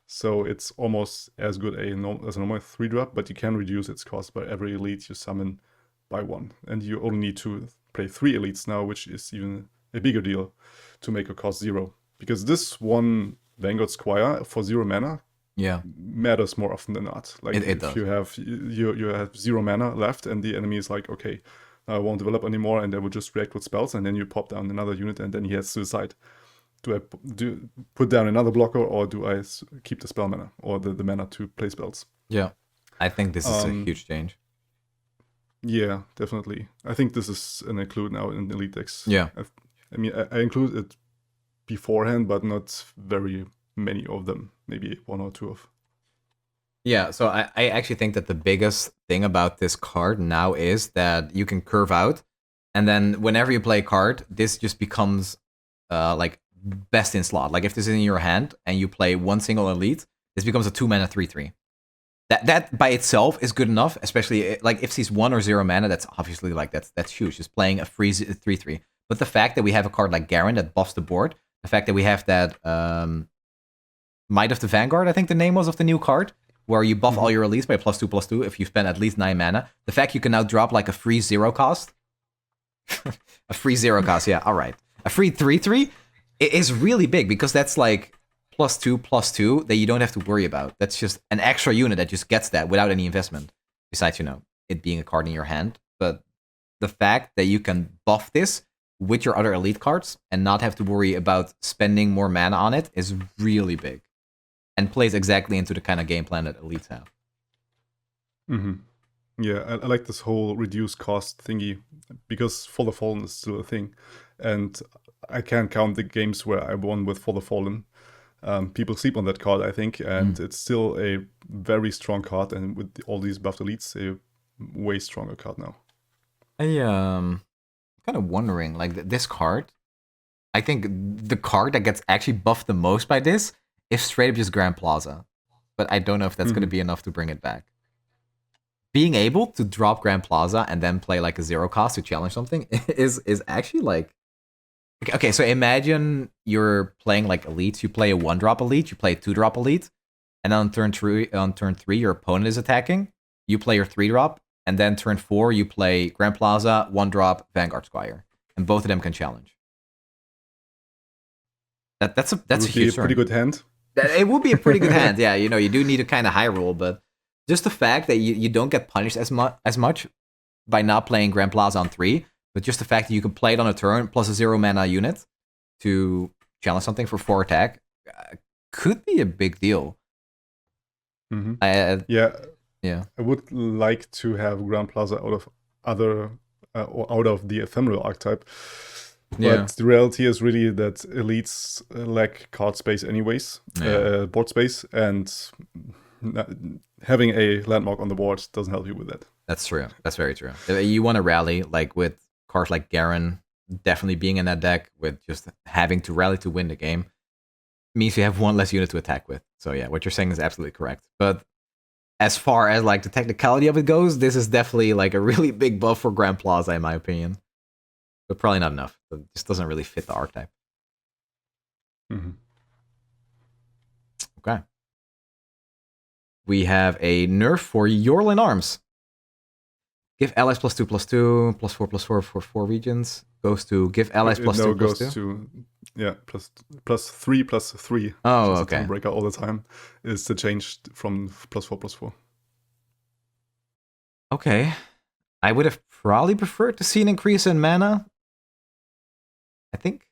[SPEAKER 2] So it's almost as good as a normal 3-drop, but you can reduce its cost by every elite you summon by 1. And you only need to play 3 elites now, which is even a bigger deal to make a cost 0. Because this one Vanguard Squire for 0 mana
[SPEAKER 1] Yeah,
[SPEAKER 2] matters more often than not. Like
[SPEAKER 1] it
[SPEAKER 2] if
[SPEAKER 1] does.
[SPEAKER 2] you have 0 mana left and the enemy is like, okay, I won't develop anymore, and they will just react with spells, and then you pop down another unit, and then he has to decide, do I put down another blocker, or do I keep the spell mana or the mana to play spells?
[SPEAKER 1] Yeah, I think this is a huge change.
[SPEAKER 2] Yeah, definitely. I think this is an include now in Elite decks.
[SPEAKER 1] Yeah.
[SPEAKER 2] I mean, I include it beforehand, but not very many of them. Maybe 1 or 2 of.
[SPEAKER 1] Yeah, so I actually think that the biggest thing about this card now is that you can curve out, and then whenever you play a card, this just becomes like best in slot. Like if this is in your hand and you play one single elite, this becomes a 2-mana 3/3. That by itself is good enough, especially like if he's 1 or 0 mana, that's obviously like that's huge. Just playing a free 3/3. But the fact that we have a card like Garen that buffs the board, the fact that we have that Might of the Vanguard, I think the name was of the new card, where you buff all your elites by +2/+2 if you spend at least 9 mana. The fact you can now drop like a free 0 cost, a free 0 cost, yeah, all right, a free 3/3 is really big because that's like +2/+2 that you don't have to worry about. That's just an extra unit that just gets that without any investment. Besides, it being a card in your hand, but the fact that you can buff this with your other elite cards and not have to worry about spending more mana on it is really big. And plays exactly into the kind of game plan that elites have.
[SPEAKER 2] Yeah, I like this whole reduced cost thingy because For the Fallen is still a thing, and I can't count the games where I won with For the Fallen. People sleep on that card, I think, and it's still a very strong card, and with all these buffed elites, a way stronger card now.
[SPEAKER 1] I'm kind of wondering, like this card, I think the card that gets actually buffed the most by this is straight up just Grand Plaza, but I don't know if that's going to be enough to bring it back. Being able to drop Grand Plaza and then play like a 0 cost to challenge something is actually like, okay, so imagine you're playing like elites. You play a 1-drop elite, you play a 2-drop elite, and on turn 3, your opponent is attacking. You play your 3-drop, and then turn 4, you play Grand Plaza, 1-drop, Vanguard Squire, and both of them can challenge. That's a huge
[SPEAKER 2] pretty good hand.
[SPEAKER 1] It would be a pretty good hand, yeah. You do need a kind of high roll, but just the fact that you don't get punished as much by not playing Grand Plaza on 3, but just the fact that you can play it on a turn plus a 0 mana unit to challenge something for 4 attack could be a big deal.
[SPEAKER 2] Yeah. I would like to have Grand Plaza out of out of the ephemeral archetype. But the reality is really that elites lack card space anyways, board space, and having a landmark on the board doesn't help you with that.
[SPEAKER 1] That's true. That's very true. You want to rally, like with cards like Garen definitely being in that deck, with just having to rally to win the game, means you have 1 less unit to attack with. So yeah, what you're saying is absolutely correct. But as far as like the technicality of it goes, this is definitely like a really big buff for Grand Plaza, in my opinion. But probably not enough. It just doesn't really fit the archetype. Okay. We have a nerf for Yorlin Arms. Give allies +2/+2, +4/+4 for 4 regions. Goes to give allies +2/+2.
[SPEAKER 2] No, goes to +3/+3.
[SPEAKER 1] Oh, okay.
[SPEAKER 2] Chronobreak all the time is the change from +4/+4.
[SPEAKER 1] Okay. I would have probably preferred to see an increase in mana. I think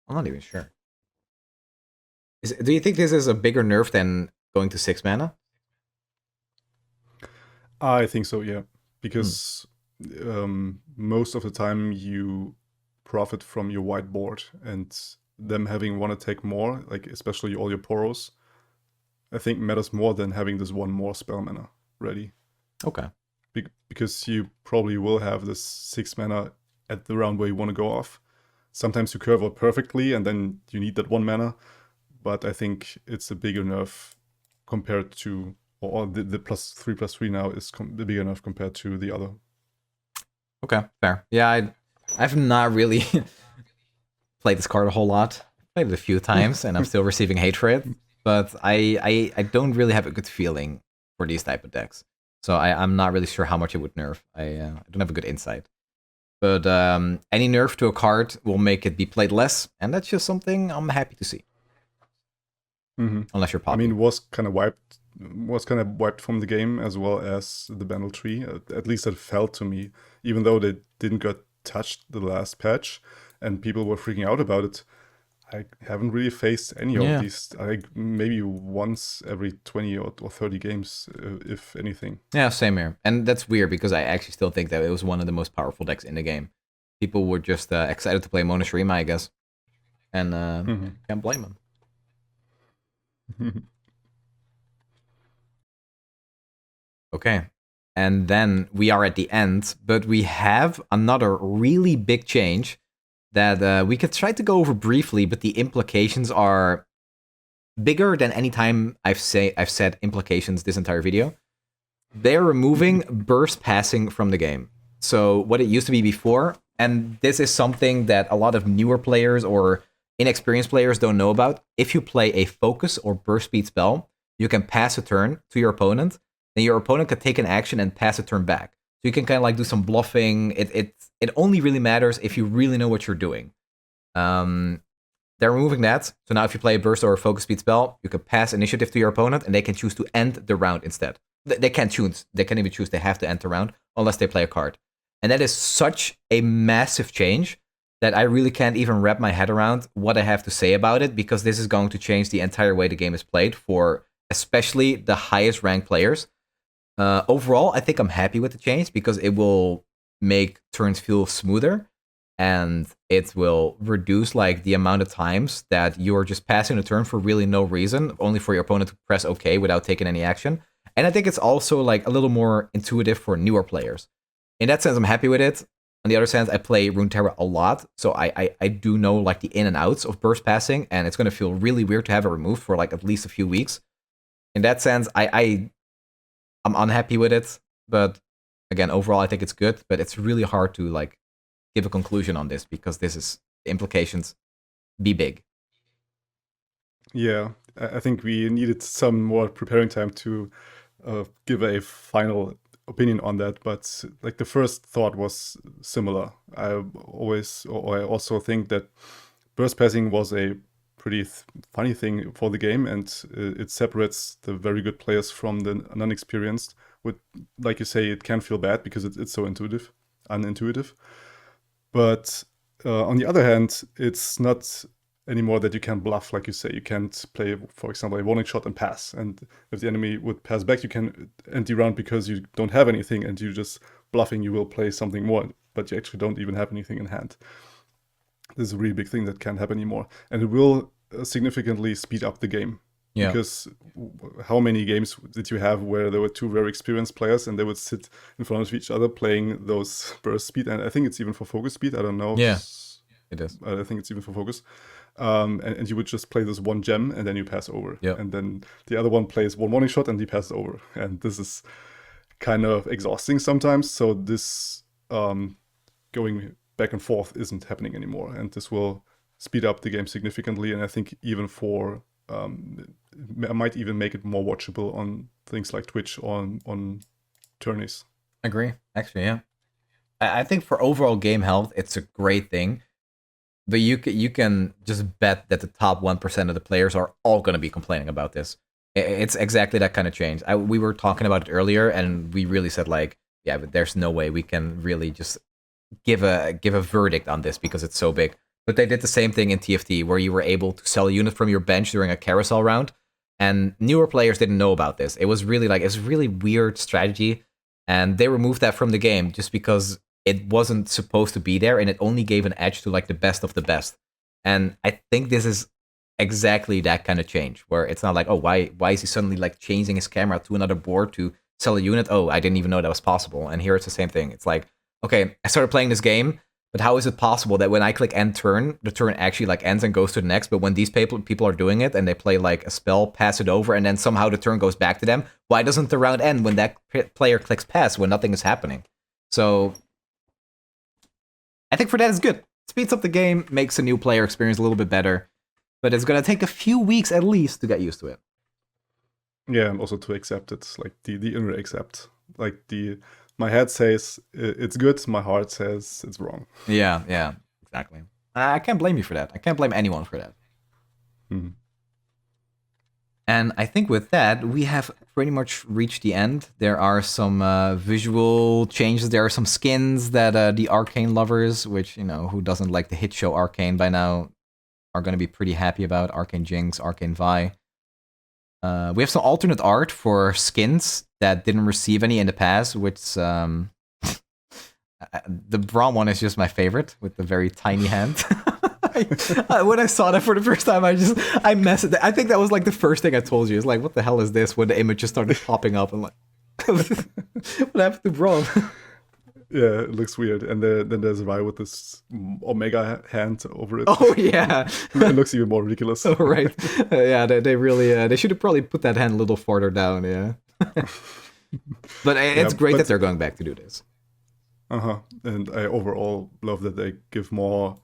[SPEAKER 1] I'm not even sure. Do you think this is a bigger nerf than going to 6 mana?
[SPEAKER 2] I think so, yeah. Because most of the time you profit from your white board, and them having 1 attack more, like especially all your Poros, I think matters more than having this 1 more spell mana ready.
[SPEAKER 1] Okay.
[SPEAKER 2] Because you probably will have this 6 mana at the round where you want to go off. Sometimes you curve out perfectly and then you need that 1 mana, but I think it's a bigger nerf compared to or the +3/+3 now is big enough compared to the other.
[SPEAKER 1] Okay, fair. Yeah, I've not really played this card a whole lot. Played it a few times, and I'm still receiving hate for it. But I don't really have a good feeling for these type of decks. So I'm not really sure how much it would nerf. I don't have a good insight. But any nerf to a card will make it be played less, and that's just something I'm happy to see. Unless you're Poppy.
[SPEAKER 2] I mean, was kind of wiped from the game as well as the Bandle Tree. At least it felt to me, even though they didn't get touched the last patch, and people were freaking out about it. I haven't really faced any of these. Maybe once every 20 or 30 games, if anything.
[SPEAKER 1] Yeah, same here. And that's weird because I actually still think that it was one of the most powerful decks in the game. People were just excited to play Mono Shreema, I guess. And can't blame them. Okay. And then we are at the end, but we have another really big change that we could try to go over briefly, but the implications are bigger than any time I've said implications this entire video. They're removing burst passing from the game. So what it used to be before, and this is something that a lot of newer players or inexperienced players don't know about. If you play a focus or burst speed spell, you can pass a turn to your opponent, then your opponent can take an action and pass a turn back. So you can kind of like do some bluffing. It only really matters if you really know what you're doing. They're removing that. So now if you play a burst or a focus speed spell, you can pass initiative to your opponent and they can choose to end the round instead. They can't choose. They can't even choose. They have to end the round unless they play a card. And that is such a massive change that I really can't even wrap my head around what I have to say about it, because this is going to change the entire way the game is played for especially the highest ranked players. Overall, I think I'm happy with the change because it will make turns feel smoother, and it will reduce like the amount of times that you're just passing a turn for really no reason, only for your opponent to press OK without taking any action. And I think it's also like a little more intuitive for newer players. In that sense, I'm happy with it. On the other hand, I play Runeterra a lot, so I do know like the in and outs of burst passing, and it's going to feel really weird to have it removed for like at least a few weeks. In that sense, I'm unhappy with it, but again, overall, I think it's good. But it's really hard to like give a conclusion on this because this is the implications be big.
[SPEAKER 2] Yeah, I think we needed some more preparing time to give a final opinion on that, but like the first thought was similar. I also think that burst passing was a pretty funny thing for the game, and it separates the very good players from the non-experienced. With, like you say, it can feel bad because it's so unintuitive. But on the other hand, it's not anymore that you can bluff, like you say. You can't play, for example, a warning shot and pass. And if the enemy would pass back, you can end the round because you don't have anything and you just bluffing, you will play something more, but you actually don't even have anything in hand. This is a really big thing that can't happen anymore. And it will significantly speed up the game. Yeah. Because how many games did you have where there were two very experienced players and they would sit in front of each other playing those burst speed? And I think it's even for focus speed. I don't know.
[SPEAKER 1] Yeah, it is.
[SPEAKER 2] I think it's even for focus. And you would just play this one gem and then you pass over.
[SPEAKER 1] Yep.
[SPEAKER 2] And then the other one plays one warning shot and he passes over. And this is kind of exhausting sometimes. So this going back and forth isn't happening anymore. And this will speed up the game significantly. And I think even for... I might even make it more watchable on things like Twitch or on tourneys.
[SPEAKER 1] Agree. Actually, yeah. I think for overall game health, it's a great thing. But you can just bet that the top 1% of the players are all going to be complaining about this. It's exactly that kind of change. We were talking about it earlier, and we really said like, yeah, but there's no way we can really just give a verdict on this because it's so big. But they did the same thing in TFT, where you were able to sell a unit from your bench during a carousel round, and newer players didn't know about this. It was really it's a really weird strategy, and they removed that from the game just because it wasn't supposed to be there, and it only gave an edge to like the best of the best. And I think this is exactly that kind of change, where it's not like, oh, why is he suddenly like changing his camera to another board to sell a unit? Oh, I didn't even know that was possible. And here it's the same thing. It's like, okay, I started playing this game, but how is it possible that when I click end turn, the turn actually like ends and goes to the next, but when these people are doing it and they play like a spell, pass it over, and then somehow the turn goes back to them, why doesn't the round end when that player clicks pass when nothing is happening? So I think for that it's good. Speeds up the game, makes a new player experience a little bit better, but it's going to take a few weeks at least to get used to it.
[SPEAKER 2] Yeah, and also to accept it, like the inner accept. Like my head says it's good, my heart says it's wrong.
[SPEAKER 1] Yeah, exactly. I can't blame you for that. I can't blame anyone for that.
[SPEAKER 2] Mm-hmm.
[SPEAKER 1] And I think with that, we have pretty much reached the end. There are some visual changes. There are some skins that the Arcane lovers, which, who doesn't like the hit show Arcane by now, are going to be pretty happy about. Arcane Jinx, Arcane Vi. We have some alternate art for skins that didn't receive any in the past, which the Braum one is just my favorite with the very tiny hand. When I saw that for the first time, I messed it. I think that was like the first thing I told you. It's like, what the hell is this? When the image just started popping up, I'm like, what happened to Braum?
[SPEAKER 2] Yeah, it looks weird. And then there's Vi with this Omega hand over it.
[SPEAKER 1] Oh, yeah.
[SPEAKER 2] It looks even more ridiculous.
[SPEAKER 1] Oh, right. Yeah, they really, they should have probably put that hand a little farther down, yeah. But it's great that they're going back to do this.
[SPEAKER 2] And I overall love that they give more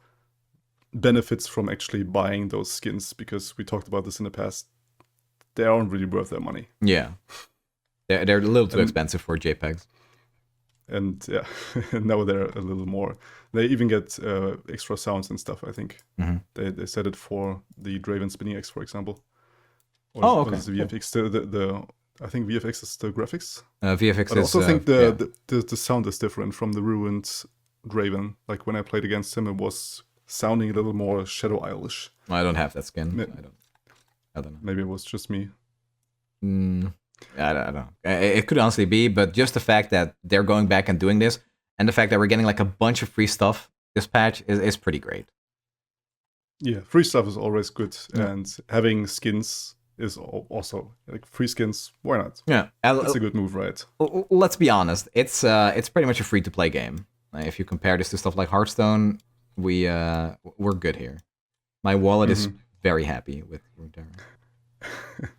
[SPEAKER 2] benefits from actually buying those skins, because we talked about this in the past. They aren't really worth their money.
[SPEAKER 1] Yeah. They're a little too expensive for JPEGs.
[SPEAKER 2] And yeah, now they're a little more. They even get extra sounds and stuff, I think.
[SPEAKER 1] Mm-hmm.
[SPEAKER 2] They said it for the Draven Spinning X, for example.
[SPEAKER 1] Or okay.
[SPEAKER 2] Or is the VFX I think VFX is the graphics.
[SPEAKER 1] VFX
[SPEAKER 2] but I also think the sound is different from the ruined Draven. Like when I played against him, it was sounding a little more Shadow Isle-ish.
[SPEAKER 1] I don't have that skin. I don't know.
[SPEAKER 2] Maybe it was just me.
[SPEAKER 1] I don't know. It could honestly be, but just the fact that they're going back and doing this, and the fact that we're getting like a bunch of free stuff this patch is pretty great.
[SPEAKER 2] Yeah, free stuff is always good, and having skins is also like free skins. Why not?
[SPEAKER 1] Yeah,
[SPEAKER 2] it's a good move, right?
[SPEAKER 1] Let's be honest. It's pretty much a free to play game. If you compare this to stuff like Hearthstone, we're good here. My wallet is very happy with Runeterra.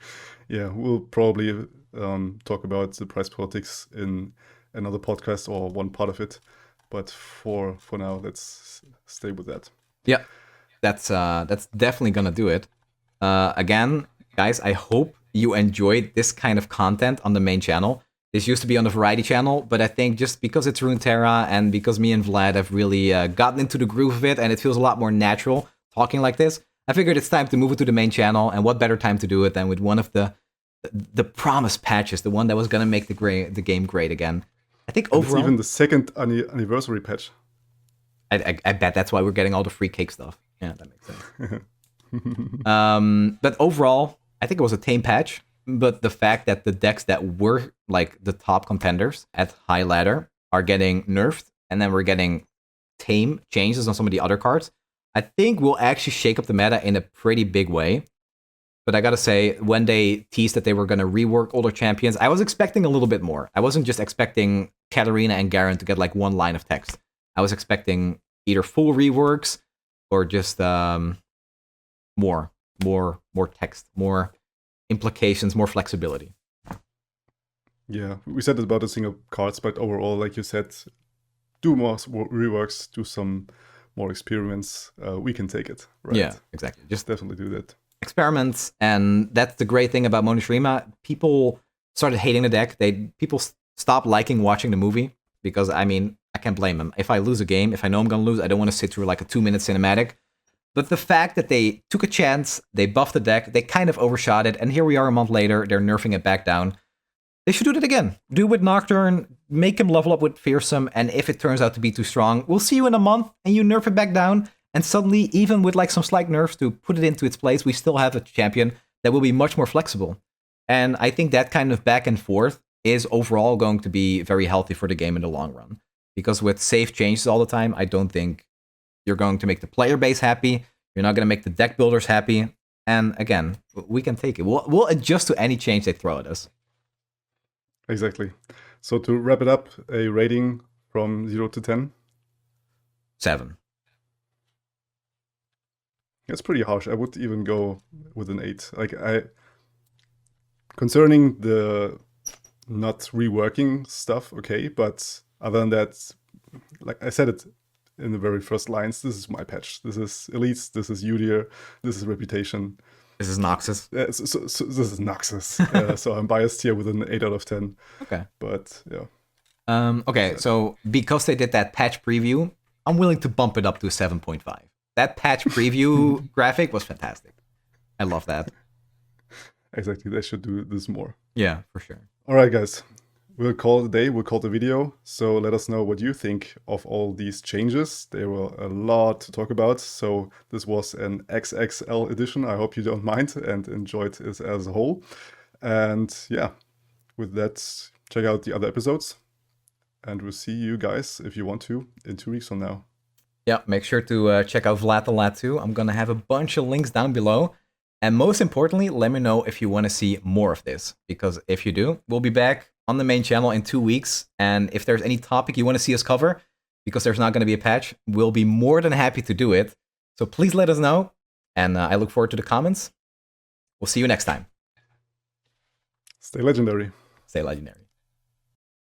[SPEAKER 2] Yeah, we'll probably talk about the price politics in another podcast or one part of it. But for now, let's stay with that.
[SPEAKER 1] Yeah, that's definitely gonna do it. Again, guys, I hope you enjoyed this kind of content on the main channel. This used to be on the variety channel, but I think just because it's Runeterra and because me and Vlad have really gotten into the groove of it and it feels a lot more natural talking like this, I figured it's time to move it to the main channel, and what better time to do it than with one of the promised patches, the one that was going to make the game great again. I think overall...
[SPEAKER 2] It's even the second anniversary patch.
[SPEAKER 1] I bet that's why we're getting all the free cake stuff. Yeah, that makes sense. But overall, I think it was a tame patch, but the fact that the decks that were like the top contenders at high ladder are getting nerfed, and then we're getting tame changes on some of the other cards, I think we'll actually shake up the meta in a pretty big way. But I gotta say, when they teased that they were gonna rework older champions, I was expecting a little bit more. I wasn't just expecting Katarina and Garen to get like one line of text. I was expecting either full reworks or just more text, more implications, more flexibility.
[SPEAKER 2] Yeah, we said it about the single cards, but overall, like you said, do more reworks, do some more experiments, we can take it, right?
[SPEAKER 1] Yeah, exactly.
[SPEAKER 2] Just definitely do that.
[SPEAKER 1] Experiments, and that's the great thing about Monishima. People started hating the deck. People stopped liking watching the movie, because, I mean, I can't blame them. If I lose a game, if I know I'm gonna lose, I don't want to sit through like a 2-minute cinematic. But the fact that they took a chance, they buffed the deck, they kind of overshot it, and here we are a month later, they're nerfing it back down. They should do that again. Do it with Nocturne, make him level up with Fearsome, and if it turns out to be too strong, we'll see you in a month, and you nerf it back down, and suddenly, even with like some slight nerfs to put it into its place, we still have a champion that will be much more flexible. And I think that kind of back and forth is overall going to be very healthy for the game in the long run. Because with safe changes all the time, I don't think you're going to make the player base happy, you're not going to make the deck builders happy, and again, we can take it. We'll adjust to any change they throw at us.
[SPEAKER 2] Exactly. So to wrap it up, a rating from 0 to 10?
[SPEAKER 1] 7.
[SPEAKER 2] That's pretty harsh. I would even go with an 8. Like concerning the not reworking stuff, okay, but other than that, like I said it in the very first lines, this is my patch. This is Elites, this is Udyr, this is Reputation.
[SPEAKER 1] This is Noxus.
[SPEAKER 2] So this is Noxus. So I'm biased here with an 8 out of 10.
[SPEAKER 1] Okay.
[SPEAKER 2] But yeah.
[SPEAKER 1] Okay, so because they did that patch preview, I'm willing to bump it up to a 7.5. That patch preview graphic was fantastic. I love that.
[SPEAKER 2] Exactly, they should do this more.
[SPEAKER 1] Yeah, for sure.
[SPEAKER 2] All right, guys. We'll call it a day. We'll call it a video. So let us know what you think of all these changes. There were a lot to talk about. So this was an XXL edition. I hope you don't mind and enjoyed it as a whole. And yeah, with that, check out the other episodes. And we'll see you guys, if you want to, in 2 weeks from now.
[SPEAKER 1] Yeah, make sure to check out Vlad the Lad too. I'm going to have a bunch of links down below. And most importantly, let me know if you want to see more of this. Because if you do, we'll be back on the main channel in 2 weeks. And if there's any topic you want to see us cover, because there's not going to be a patch, we'll be more than happy to do it. So please let us know. And I look forward to the comments. We'll see you next time.
[SPEAKER 2] Stay legendary.
[SPEAKER 1] Stay legendary.